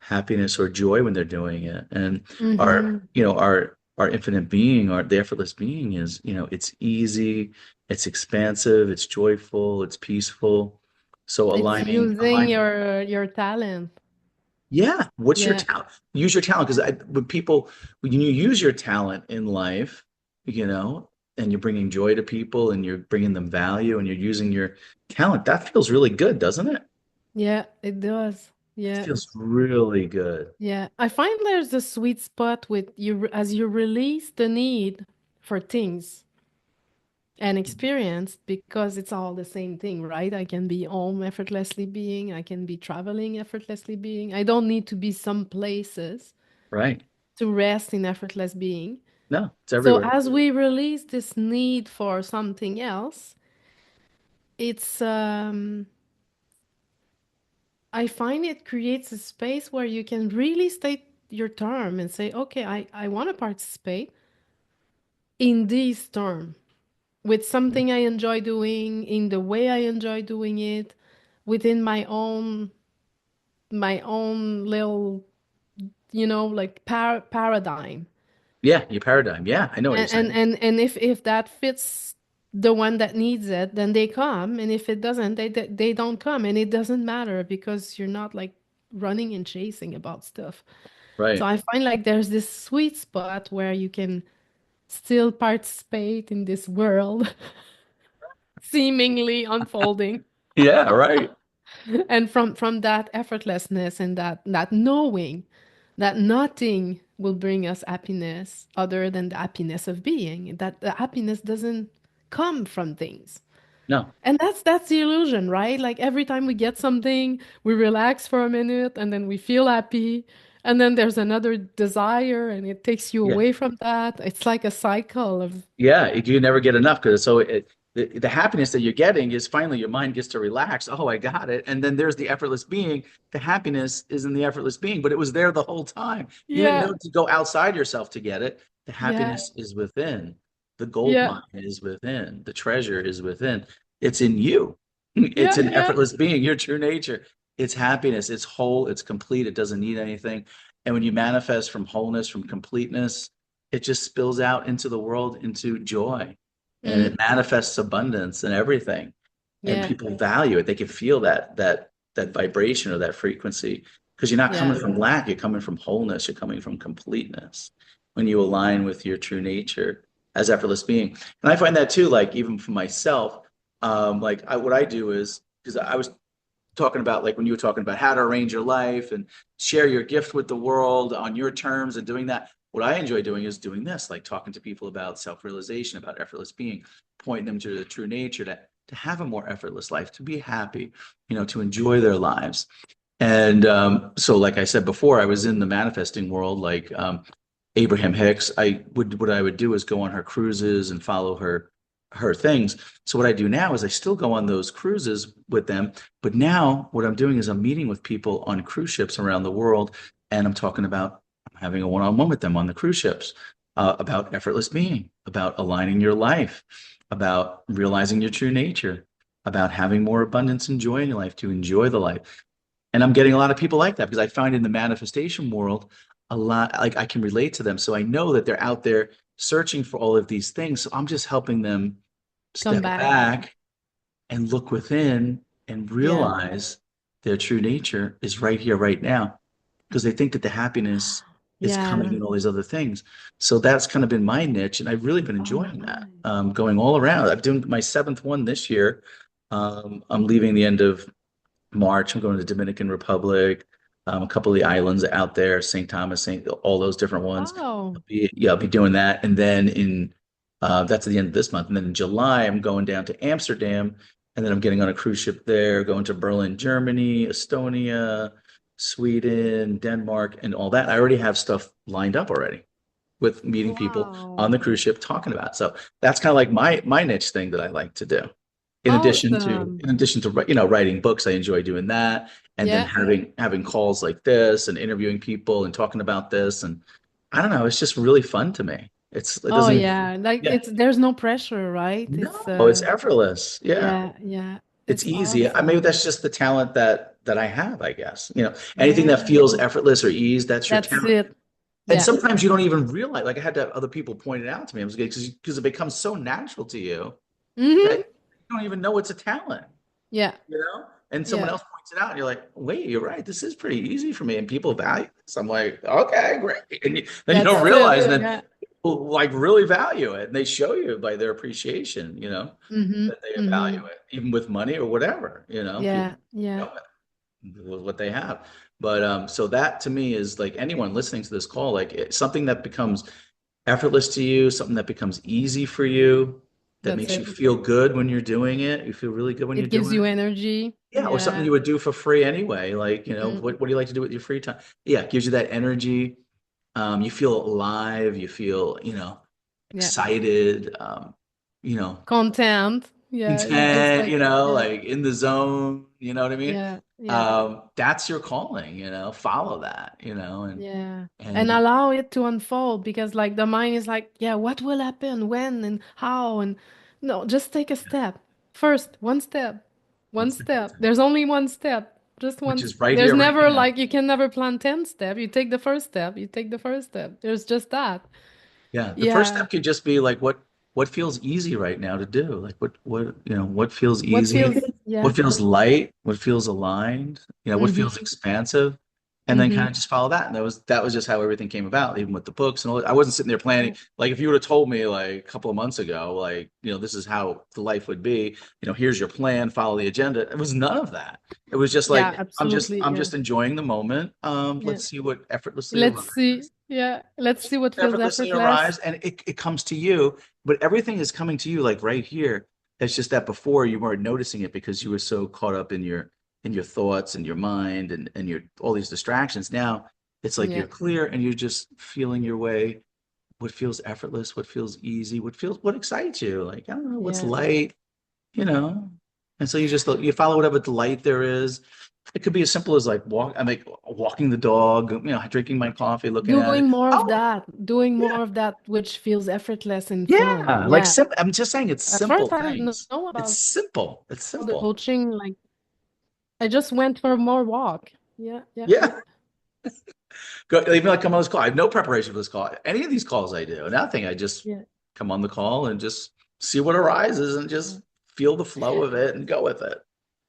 happiness or joy when they're doing it. And Mm-hmm. our infinite being, the effortless being is, it's easy, it's expansive, it's joyful, it's peaceful. So It's using aligning your talent. yeah. What's your Yeah. talent? Use your talent. Because when you use your talent in life, and you're bringing joy to people and you're bringing them value and you're using your talent, that feels really good, doesn't it? Yeah, it does. It Yeah. feels really good. Yeah, I find there's a sweet spot with you as you release the need for things and experience because it's all the same thing, right? I can be home effortlessly being, I can be traveling effortlessly being. I don't need to be some places Right. to rest in effortless being. No, it's So everywhere. as we release this need for something else, it's I find it creates a space where you can really state your term and say, okay, I want to participate in this term with something I enjoy doing, in the way I enjoy doing it, within my own little, like paradigm. Yeah, your paradigm. Yeah, I know what you're saying. And if that fits the one that needs it, then they come, and if it doesn't, they don't come, and it doesn't matter because you're not like running and chasing about stuff. So Right. I find like there's this sweet spot where you can still participate in this world seemingly unfolding. Yeah, right. And from that effortlessness and that knowing that nothing will bring us happiness other than the happiness of being, that the happiness doesn't come from things. No. And that's the illusion, right? Like every time we get something, we relax for a minute and then we feel happy. And then there's another desire and it takes you Yeah. away from that. It's like a cycle of, Yeah, you never get enough because the happiness that you're getting is finally your mind gets to relax. Oh, I got it. And then there's the effortless being. The happiness is in the effortless being, but it was there the whole time. You didn't yeah, know to go outside yourself to get it. The yeah, happiness is within. The gold yeah, mine is within. The treasure is within. It's in you. It's Yeah, an yeah. effortless being, your true nature. It's happiness. It's whole. It's complete. It doesn't need anything. And when you manifest from wholeness, from completeness, it just spills out into the world into joy. And Mm, it manifests abundance and everything. And yeah, people value it. They can feel that vibration or that frequency because you're not coming yeah. from lack. You're coming from wholeness. You're coming from completeness when you align with your true nature as effortless being. And I find that too, like even for myself, what I do is because I was talking about like when you were talking about how to arrange your life and share your gift with the world on your terms and doing that. What I enjoy doing is doing this, like talking to people about self-realization, about effortless being, pointing them to the true nature to have a more effortless life, to be happy, to enjoy their lives. And so, like I said before, I was in the manifesting world, like Abraham Hicks. What I would do is go on her cruises and follow her things. So what I do now is I still go on those cruises with them, but now what I'm doing is I'm meeting with people on cruise ships around the world, and I'm having a one-on-one with them on the cruise ships about effortless being, about aligning your life, about realizing your true nature, about having more abundance and joy in your life, to enjoy the life. And I'm getting a lot of people like that because I find in the manifestation world a lot, like I can relate to them. So I know that they're out there searching for all of these things. So I'm just helping them Come step back. back and look within and Yeah. realize their true nature is right here, right now, because they think that the happiness is coming Yeah. in all these other things. So that's kind of been my niche, and I've really been Oh, enjoying that. nice. Going all around. I'm doing my seventh one this year. I'm leaving the end of March. I'm going to the Dominican Republic, a couple of the islands out there, St. Thomas, St. all those different ones. Wow. I'll be doing that, and then in that's at the end of this month, and then in July I'm going down to Amsterdam, and then I'm getting on a cruise ship there, going to Berlin, Germany, Estonia, Sweden, Denmark, and all that. I already have stuff lined up already with meeting people on Wow. the cruise ship talking about. So that's kind of like my niche thing that I like to do. Awesome. In addition to writing books, I enjoy doing that, and then Yeah. having calls like this and interviewing people and talking about this, and I don't know, it's just really fun to me. It Oh, doesn't yeah. Like yeah, there's no pressure, right? It's no, it's effortless. Yeah, yeah, yeah. it's It's easy. Maybe awesome. that's just the talent that I have, I guess. Anything that Yeah. feels effortless or ease, that's your That's talent. it. And Yeah. sometimes you don't even realize. Like I had to have other people point it out to me. I was because it becomes so natural to you that Mm-hmm. you don't even know it's a talent. Yeah. And someone Yeah. else points it out, and you're like, wait, you're right. This is pretty easy for me, and people value this. I'm like, okay, great. And then you don't That's it. realize that Yeah. people like really value it, and they show you by their appreciation, Mm-hmm. that they value Mm-hmm. it, even with money or whatever, people Yeah. Yeah. show it with what they have. But so that to me is like anyone listening to this call, like something that becomes effortless to you, something that becomes easy for you, that That's makes you it. feel good when you're doing it. You feel really good when you're It gives doing you it. energy. Yeah, or something Yeah. you would do for free anyway. Like, Mm. what do you like to do with your free time? Yeah, it gives you that energy. You feel alive, you feel, Yeah. excited, you know, Content. Yeah. You just content, like yeah. like in the zone, you know what I mean? Yeah. Yeah. That's your calling, follow that, Yeah. And and allow it to unfold because like the mind is like, yeah, what will happen, when and how and no, just take a step. First, one step. One one step at a step. time, There's only one step. Just which one. is right There's here, right never now. like you can never plan 10 steps. You take the first step. You take the first step. There's just that. Yeah, the first Yeah. step could just be like what feels easy right now to do. Like what feels What easy, feels yeah. what feels light, what feels aligned, what feels Mm-hmm. expansive, and then kind Mm-hmm. of just follow that. And that was just how everything came about, even with the books and all that. I wasn't sitting there planning. Yeah. Like if you would have told me like a couple of months ago, like, this is how the life would be, here's your plan, follow the agenda. It was none of that. It was just Yeah, like absolutely. I'm Yeah. just enjoying the moment. Yeah. Let's see what effortlessly Let's arrives. see. Yeah. Let's see what feels Effortlessly effortless. arrives and it comes to you, but everything is coming to you like right here. It's just that before you weren't noticing it because you were so caught up in your thoughts and your mind and your all these distractions. Now it's like you're Yeah. clear and you're just feeling your way, what feels effortless, what feels easy, what excites you, like I don't know, what's Yeah. light, you know and so you follow whatever delight there is. It could be as simple as like I make walking the dog, drinking my coffee, looking at it. Doing more of Oh, that, doing yeah, more of that, which feels effortless and fun. yeah. Like Yeah. I'm just saying it's At first, simple I didn't things. know It's about simple. It's all the simple. coaching. Like, I just went for more walk. Yeah, yeah, Yeah. yeah, Even like come on this call. I have no preparation for this call. Any of these calls I do. Nothing. I just yeah. come on the call and just see what arises and just feel the flow of it and go with it.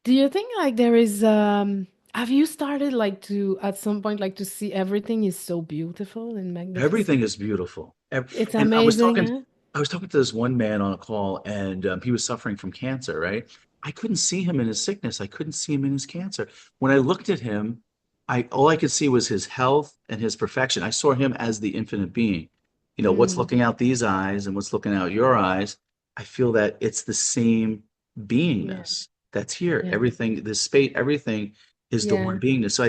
Do you think like there is have you started like to at some point like to see everything is so beautiful and Everything magnificent? is beautiful. It's And amazing, huh? I was talking to this one man on a call, and he was suffering from cancer, right? I couldn't see him in his sickness. I couldn't see him in his cancer. When I looked at him, I all I could see was his health and his perfection. I saw him as the infinite being. What's Mm, looking out these eyes and what's looking out your eyes. I feel that it's the same yeah, beingness that's here. yeah, Everything, the space, everything is the one yeah. beingness. So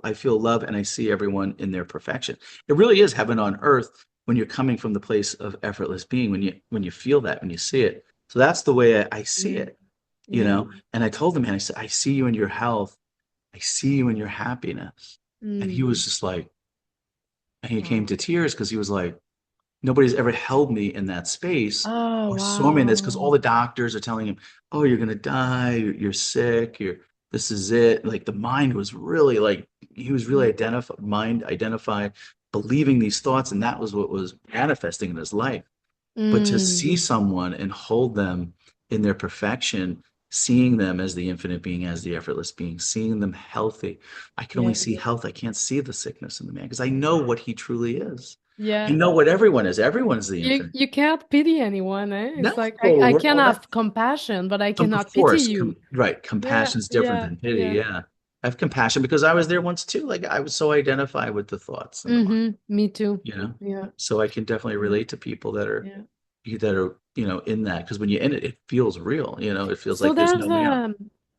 I feel love and I see everyone in their perfection. It really is heaven on earth when you're coming from the place of effortless being, when you feel that, when you see it. So that's the way I see Mm, it, yeah. And I told him, man, I said, I see you in your health. I see you in your happiness. And he Mm, was just like, and he came wow. to tears because he was like, nobody's ever held me in that space Oh, or saw me in this because all wow. the doctors are telling him, oh, you're gonna die, you're sick, this is it. Like the mind was really like he was really Yeah. identified, believing these thoughts, and that was what was manifesting in his life. But to Mm, see someone and hold them in their perfection, seeing them as the infinite being, as the effortless being, seeing them healthy. I can only yeah. see health. I can't see the sickness in the man because I know what he truly is. I Yeah. know what everyone is. Everyone's the infinite. You can't pity anyone, eh? No, It's like I we're can all that. have compassion, but I Of cannot pity course, you. right. Yeah, Compassion's different yeah, than pity. yeah. Yeah. I have compassion because I was there once too. Like I was so identified with the thoughts and the mind, Mm-hmm. Me too. you know? Yeah, So I can definitely yeah, relate to people yeah. that are, in that. Because when you're in it, it feels real, It feels So like there's no way out.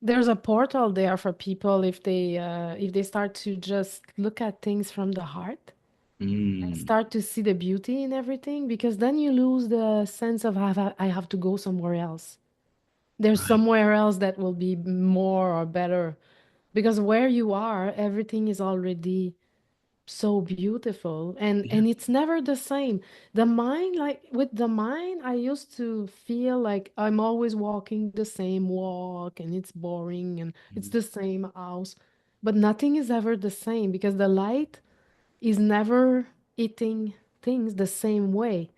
there's a portal there for people if they start to just look at things from the heart and Mm, start to see the beauty in everything, because then you lose the sense of I have to go somewhere else. There's right. somewhere else that will be more or better, because where you are, everything is already so beautiful, Yeah. and it's never the same. The mind, like with the mind, I used to feel like I'm always walking the same walk and it's boring and it's Mm, the same house, but nothing is ever the same because the light is never eating things the same way.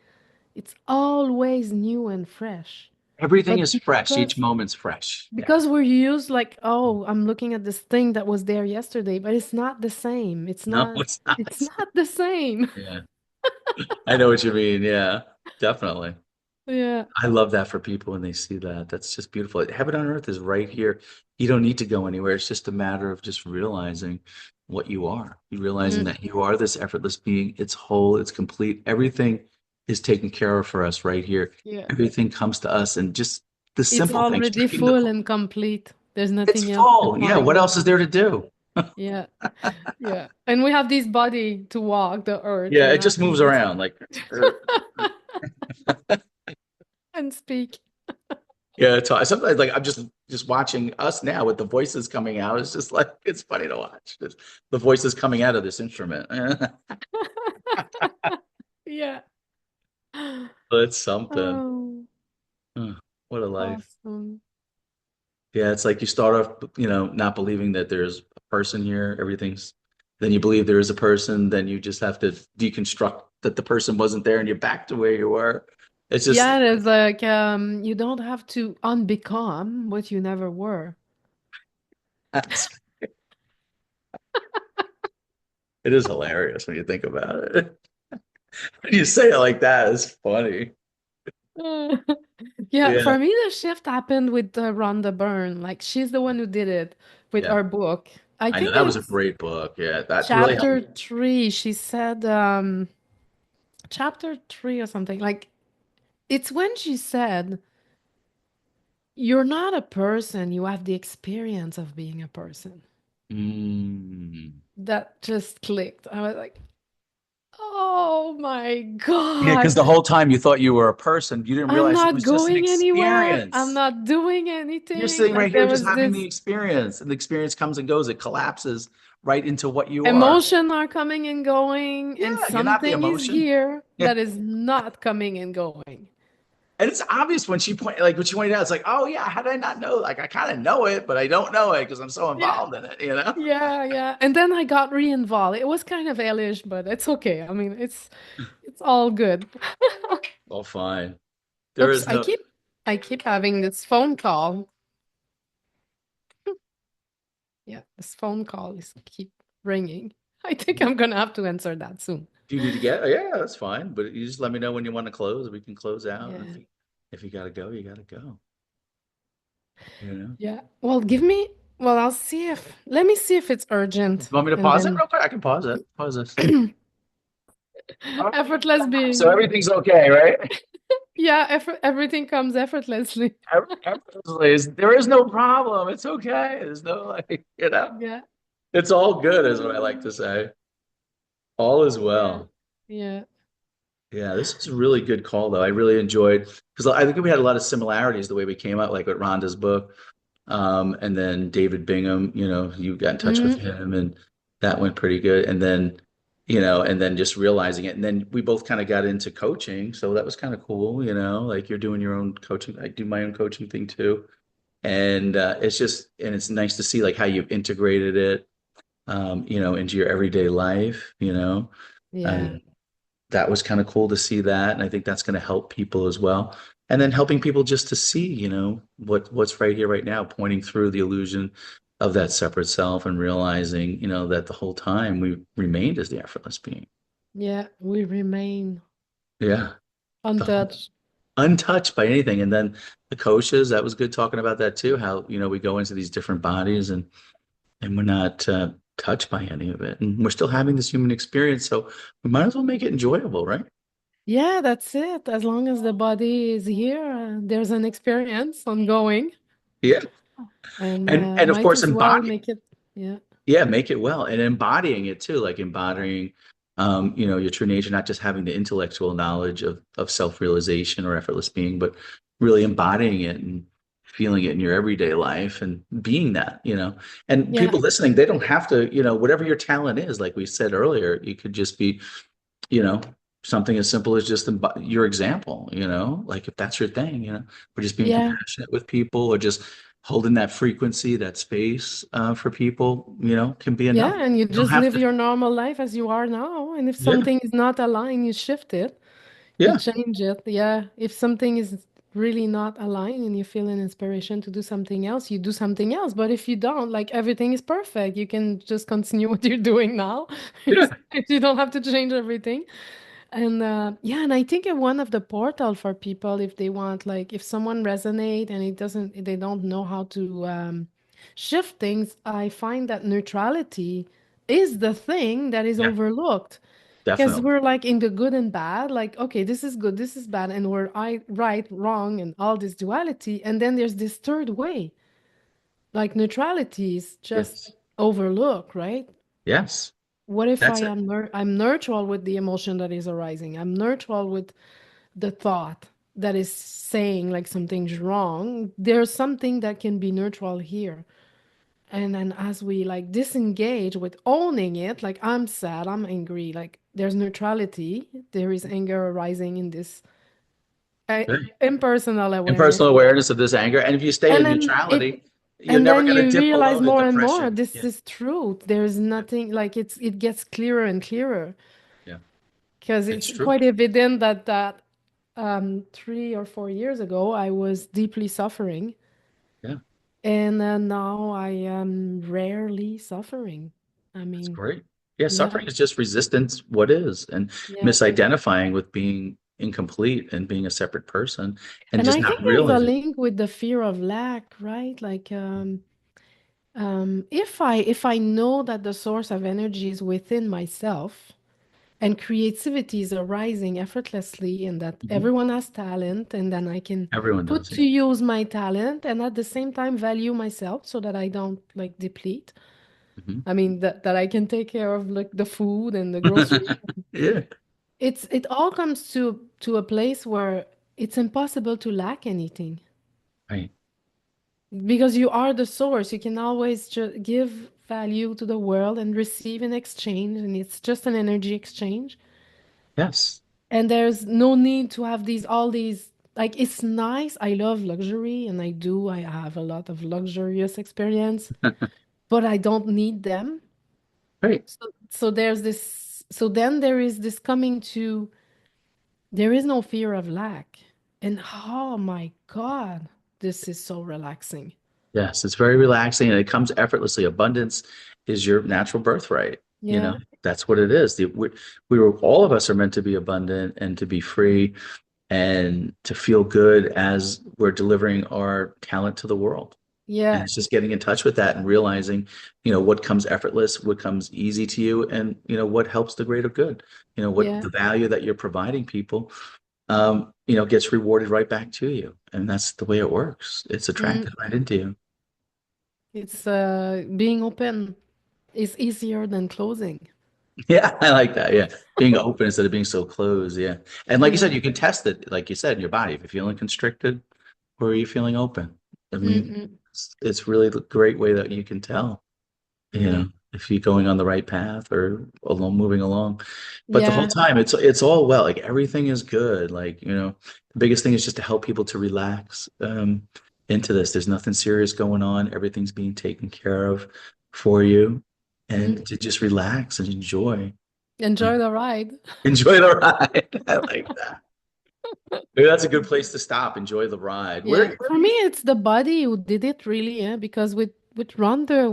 It's always new and fresh. Everything But is fresh. Each because moment's fresh. Yeah. because we're used like, oh, I'm looking at this thing that was there yesterday, but it's not the same. No, it's not. It's not the same. Yeah. I know what you mean. Yeah. Definitely. Yeah. I love that for people when they see that. That's just beautiful. Heaven on earth is right here. You don't need to go anywhere. It's just a matter of just realizing what you are. You realizing Mm, that you are this effortless being. It's whole, it's complete. Everything is taken care of for us right here. yeah. Everything comes to us and just the It's simple things, already drinking the full coffee. and complete. There's It's nothing else to full. Yeah. What find. else is there to do? Yeah. Yeah. And we have this body to walk the earth, Yeah, you it know, just moves around like and speak. yeah, sometimes like I'm just watching us now with the voices coming out. It's just like it's funny to watch. The voices coming out of this instrument. Yeah. But it's something. Oh, Huh, what a life. awesome. Yeah, it's like you start off, not believing that there's a person here. Then you believe there is a person. Then you just have to deconstruct that the person wasn't there, and you're back to where you were. It's just Yeah, there's like you don't have to unbecome what you never were. it is hilarious when you think about it. When you say it like that, it's funny. Yeah, Yeah, for me, the shift happened with Rhonda Byrne. Like, she's the one who did it with yeah. our book. I I know think that was a it's great book. Yeah, that really helped chapter me. 3. She said, chapter 3 or something. Like, it's when she said, you're not a person, you have the experience of being a person. Mm. That just clicked. I was like, oh. Oh my Yeah, because God. the whole time you thought you were a person, you didn't I'm realize it not was just an going anywhere. I'm experience. not doing You're anything. sitting right Like here there just was having the this experience, and the experience comes and goes. It collapses right into what you are. emotion are coming and going, and Yeah, you're not the something is emotion. here Yeah. that is not coming and going. And it's obvious when when she pointed out, it's like, oh yeah, how did I not know? Like I kind of know it, but I don't know it because I'm so Yeah. involved in it, you know? Yeah, yeah. And then I got re-involved. It was kind of hellish, but it's okay. I mean, it's all good. Well, fine. There Oops, is no. I keep having this phone call. Yeah, this phone call is keep ringing. I think I'm gonna have to answer that soon. Do you need to get? Oh, yeah, that's fine. But you just let me know when you want to close. We can close out. And Yeah. if you gotta go, you gotta go. You know. Yeah. Well, I'll see if, let me see if it's You urgent. want me to And pause it then real quick? I can pause it. Pause this. All right. effortless So being. everything's okay, right? Yeah, everything comes effortlessly. There is no problem. It's okay. There's no like, Yeah. it's all good, is what I like to say. All is Yeah. well. Yeah. Yeah, this is a really good call, though. I really enjoyed because I think we had a lot of similarities the way we came out, like with Rhonda's book, and then David Bingham. You got in touch with Mhm. him, and that went pretty good. And then, and then just realizing it, and then we both kind of got into coaching, so that was kind of cool. Like you're doing your own coaching. I do my own coaching thing too, and it's nice to see like how you've integrated it, into your everyday life. Yeah. And that was kind of cool to see that. And I think that's going to help people as well. And then helping people just to see, what's right here, right now, pointing through the illusion of that separate self and realizing, that the whole time we remained as the effortless being. Yeah. We remain Yeah. The whole, untouched. untouched by anything. And then the coaches, that was good talking about that too, how, we go into these different bodies and we're not touched by any of it. And we're still having this human experience. So we might as well make it enjoyable, right? Yeah, that's it. As long as the body is here, there's an experience ongoing, Yeah. and And of might course, as well embody. make it. Yeah. Yeah, make it well and embodying it too, like embodying, your true nature, not just having the intellectual knowledge of self-realization or effortless being, but really embodying it and feeling it in your everyday life and being that. And Yeah. people listening, they don't have to, whatever your talent is, like we said earlier, you could just be, you know, something as simple as just your example, like if that's your thing, or just being Yeah. compassionate with people or just holding that frequency, that space for people, can be enough. Yeah, and you You don't just have live to. your normal life as you are now. And if Yeah. something is not aligned, you shift it, you Yeah. change it. Yeah. If something is really not aligned and you feel an inspiration to do something else, you do something else. But if you don't, like everything is perfect, you can just continue what you're doing now. Yeah. You don't have to change everything. And yeah, and I think one of the portal for people if they want, like if someone resonate and they don't know how to shift things, I find that neutrality is the thing that is Yeah. overlooked. Because Definitely. we're like in the good and bad, like, okay, this is good, this is bad, and we're right, wrong, and all this duality. And then there's this third way, like neutrality is just Yes. overlooked, right? Yes. What if That's it. I'm neutral with the emotion that is arising? I'm neutral with the thought that is saying like something's wrong. There's something that can be neutral here. And then as we like disengage with owning it, like I'm sad, I'm angry, like there's neutrality, there is anger arising in this Yeah. impersonal awareness. Impersonal awareness of this anger. And if you stay And in then it neutrality, you're and never then going to you dip realize below to more and more depression. this Yeah. is truth. There's Yeah. nothing like it gets clearer and clearer. Yeah. Because It's it's true. quite evident that 3 or 4 years ago I was deeply suffering, Yeah. and now I am rarely suffering. I That's mean, great. Yeah. yeah, Suffering is just resistance, what is, and yeah. misidentifying with being incomplete and being a separate person and And just I not think there's a realizing. link with the fear of lack, right? Like, if I know that the source of energy is within myself, and creativity is arising effortlessly and that Mhm. everyone has talent and then I can Everyone put does. to Yeah. use my talent and at the same time value myself so that I don't like deplete. Mhm. I mean that I can take care of like the food and the grocery. Yeah. it all comes to a place where it's impossible to lack anything Right. because you are the source. You can always give value to the world and receive in exchange, and it's just an energy exchange. Yes. And there's no need to have these all these like it's nice. I love luxury and I have a lot of luxurious experience, but I don't need them. Right. So there's this so then there is this coming to there is no fear of lack. And oh my God, this is so relaxing. Yes, it's very relaxing and it comes effortlessly. Abundance is your natural birthright. You know, Yeah, that's what it is. We were all of us are meant to be abundant and to be free and to feel good as we're delivering our talent to the world. And yeah, it's just getting in touch with that and realizing, what comes effortless, what comes easy to you, and what helps the greater good. What yeah. the value that you're providing people, gets rewarded right back to you. And that's the way it works. It's Mm, attracted right into you. it's being open is easier than closing. Yeah, I like that. Yeah. Being open instead of being so closed. Yeah. And like you Yeah. said, you can test it, like you said, in your body. If you're feeling constricted or are you feeling open? I mean, Mm-mm. it's really a great way that you can tell, Yeah. if you're going on the right path or along moving along. But the whole Yeah. time it's all well, like everything is good. Like, the biggest thing is just to help people to relax into this. There's nothing serious going on. Everything's being taken care of for you Mm. and to just relax and enjoy. Enjoy the ride. Enjoy the ride. I like that. Maybe that's a good place to stop. Enjoy the ride. Yeah, Where for me, it's the body who did it really, yeah. Because with Rhonda,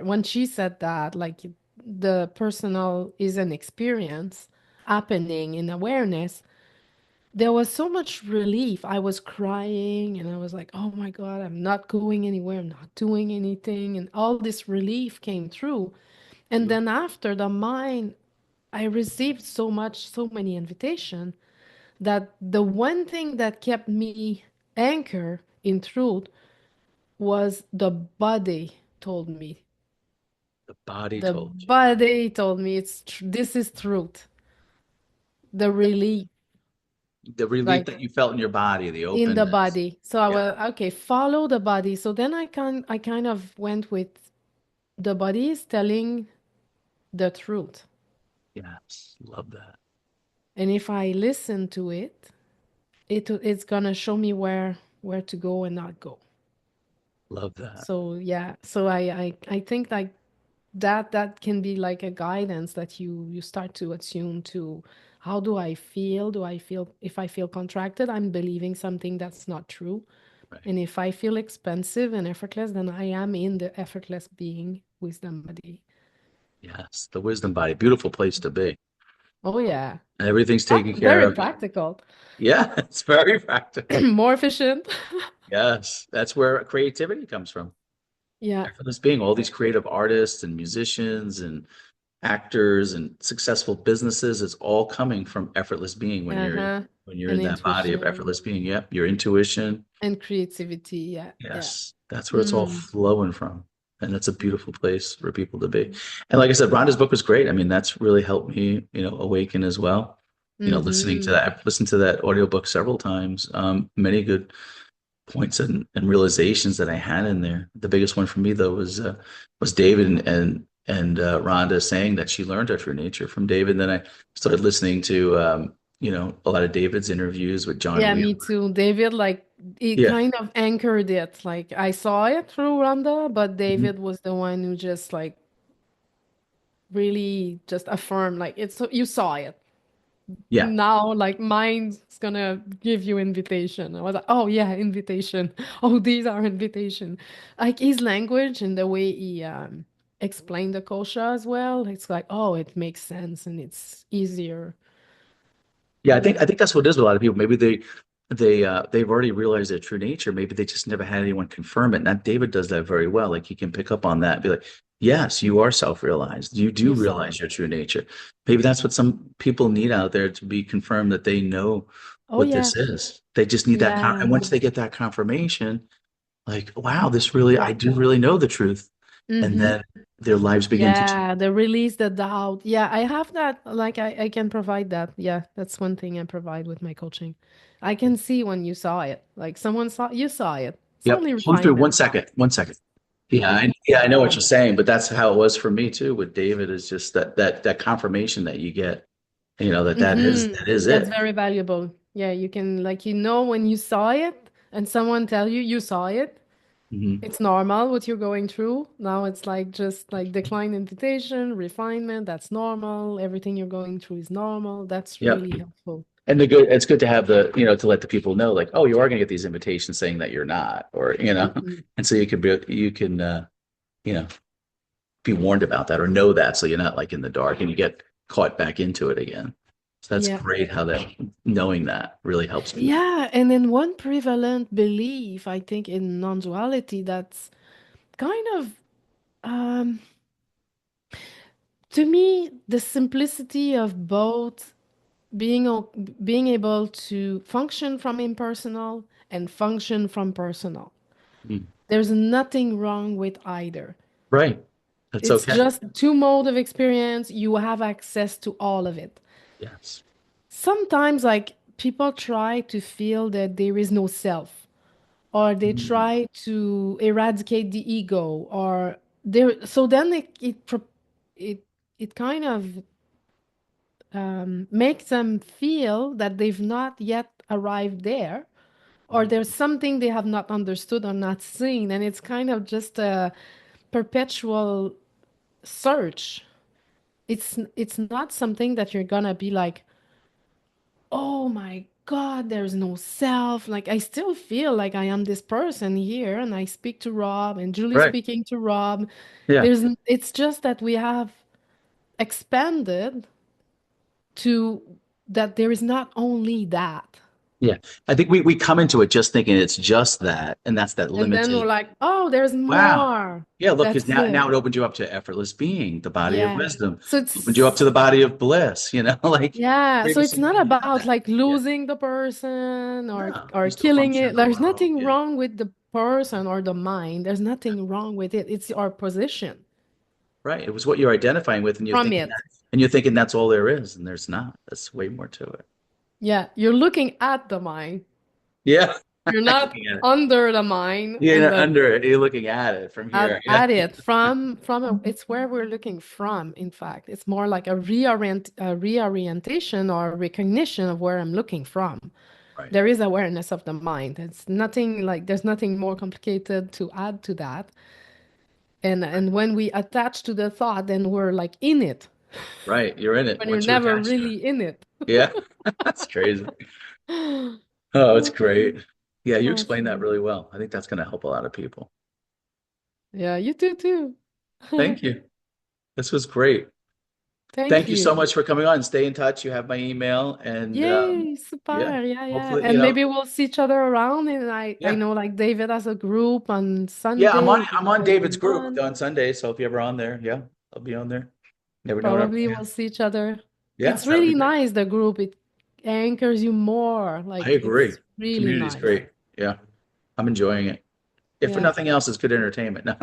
when she said that, like the personal is an experience happening in awareness, there was so much relief. I was crying and I was like, "Oh my God, I'm not going anywhere. I'm not doing anything," and all this relief came through. And then after the mind, I received so many invitations that the one thing that kept me anchored in truth was the body told me. the body The told you. body told me this is truth. The relief, The relief like that you felt in your body, the in the openness. body. So I Yeah. was okay, follow the body. So then I kind of went with the body is telling the truth. Yes. Love that. And if I listen to it, it's gonna show me where to go and not go. Love that. So yeah, so I think like that can be like a guidance that you start to attune to how do I feel? Do I feel if I feel contracted, I'm believing something that's not true. Right. And if I feel expansive and effortless, then I am in the effortless being wisdom body. Yes. The wisdom body. Beautiful place to be. Oh yeah. Everything's taken care Very of. practical. Yeah, it's very practical. More efficient. Yes. That's where creativity comes from. Yeah. Effortless being, all these creative artists and musicians and actors and successful businesses, it's all coming from effortless being Uh-huh. when you're And in that body of intuition effortless being. Yep, your intuition. and creativity. Yeah. Yeah. Yes, that's where it's all Mm. flowing from. And that's a beautiful place for people to be. And like I said, Rhonda's book was great. I mean, that's really helped me, awaken as well. Listening to Mm-hmm. that, I've listened to that audiobook several times. Many good points and realizations that I had in there. The biggest one for me though was David and Rhonda saying that she learned her true nature from David. And then I started listening to a lot of David's interviews with John Yeah, Wheeler. me too. David, like, he Yeah. kind of anchored it. Like, I saw it through Rhonda, but Mhm. David was the one who just, like, really just affirmed, like, it's you saw it. Yeah. Now, like, mine's gonna give you invitation. I was like, oh, yeah, invitation. Oh, these are invitation. Like, his language and the way he explained the kosher as well, it's like, oh, it makes sense and it's easier. Yeah, I think Yeah. I think that's what it is with a lot of people. Maybe they've already realized their true nature. Maybe they just never had anyone confirm it. And that David does that very well. Like he can pick up on that and be like, yes, you are self-realized. You do You saw it. realize your true nature. Maybe that's what some people need out there to be confirmed that they know Oh, what yeah. this is. They just need and Yeah. once they get that confirmation, like, wow, I do really know the truth. And Mm-hmm. then their lives begin to change. Yeah, the release the doubt. Yeah, I have that. Like I can provide that. Yeah, that's one thing I provide with my coaching. I can see when you saw it. Like someone saw you saw it. It's Yep. only Hold through one refinement. second. One second. Yeah, I know what you're saying, but that's how it was for me too with David, is just that confirmation that you get, that Mm-hmm. that is That's it. very valuable. Yeah, you can like when you saw it and someone tell you you saw it, Hmm. it's normal what you're going through. Now it's like just like decline invitation, refinement, that's normal. Everything you're going through is normal. That's Yep. really helpful. And it's good to have to let the people know, like, oh, you are going to get these invitations saying that you're not, or, Mm-hmm. and so you can, you know, be warned about that or know that, so you're not like in the dark and you get caught back into it again. So that's Yeah. great how that knowing that really helps people. Yeah, and then one prevalent belief, I think, in non-duality that's kind of, um, to me, the simplicity of both being able to function from impersonal and function from personal. Mm. There's nothing wrong with either. Right. That's It's okay. just two mode of experience. You have access to all of it. Yes. Sometimes, like people try to feel that there is no self, or they Mm. try to eradicate the ego, or there. So then it it kind of makes them feel that they've not yet arrived there, or there's something they have not understood or not seen, and it's kind of just a perpetual search. It's not something that you're gonna be like, oh my God, there's no self. Like I still feel like I am this person here, and I speak to Rob, and Julie's Right. speaking to Rob. Yeah. It's just that we have expanded to that there is not only that. Yeah. I think we come into it just thinking it's just that, and that's that And then we're limited. like, oh, there's Wow. more. Yeah, look, because That's now it. it opens you up to effortless being, the body of Yeah. wisdom, So opens you up to it's the body of bliss, like yeah, so it's previously not we didn't have about that. like Yeah. losing the person No, or you still killing function in it. the There's world. nothing Yeah. wrong with the person or the mind. There's nothing wrong with it. It's our position Right. It was what you're identifying with, and from it. you're thinking that's all there is, and there's not. There's way more to it. Yeah, you're looking at the mind. Yeah. You're not Looking at it. under the mind You're and not the under it. You're looking at it from here. Yeah. at it from it's where we're looking from. In fact, it's more like a reorientation or recognition of where I'm looking from. Right. There is awareness of the mind. It's nothing like there's nothing more complicated to add to that. And when we attach to the thought, then we're like in it Right. You're in it when you're once you never attach to it. really in it. Yeah. That's crazy. Oh, it's great. Yeah, you explained that Awesome. really well. I think that's going to help a lot of people. Yeah, you do too. Thank you. This was great. Thank Thank you so you. much for coming on. Stay in touch. You have my email, and Yay, yeah, super. Yeah, yeah. hopefully, And maybe we'll see each other around. And I yeah, know like David has a group on yeah. Sunday. I'm on There's David's group one. on Sunday, so if you're ever on there, yeah, I'll be on there. Never know what I'm. Probably Yeah, we'll see each other. yeah, It's that would be really great. nice, the group. It anchors you more. I Like agree. it's really Community's nice. great. Yeah, I'm enjoying it. If for Yeah. nothing else, it's good entertainment. No.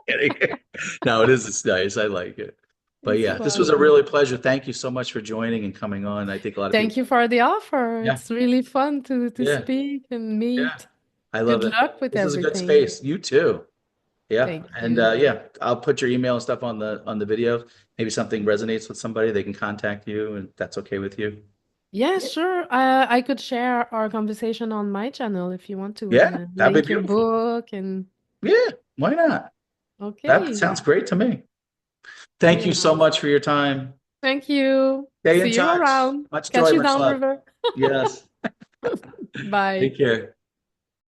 Kidding. No, it is. It's nice. I like it. But It's yeah, this was a fun. really pleasure. Thank you so much for joining and coming on. I think a lot of people. Thank you for the offer. Yeah, It's really fun to yeah, speak and yeah. meet. I love Good it. luck with This is a good everything. space. You too. Yeah. Thank And you. yeah, I'll put your email and stuff on the video. Maybe something resonates with somebody, they can contact you, and that's okay with you. Yeah, sure. I could share our conversation on my channel if you want to, and Yeah, that'd be link your beautiful. book and Yeah, why not? That okay. sounds great to me. Thank Very you so nice. much for your time. Thank you. Stay in See you touch. around. Much Catch joy, you much love. downriver. Yes. Bye. Take care.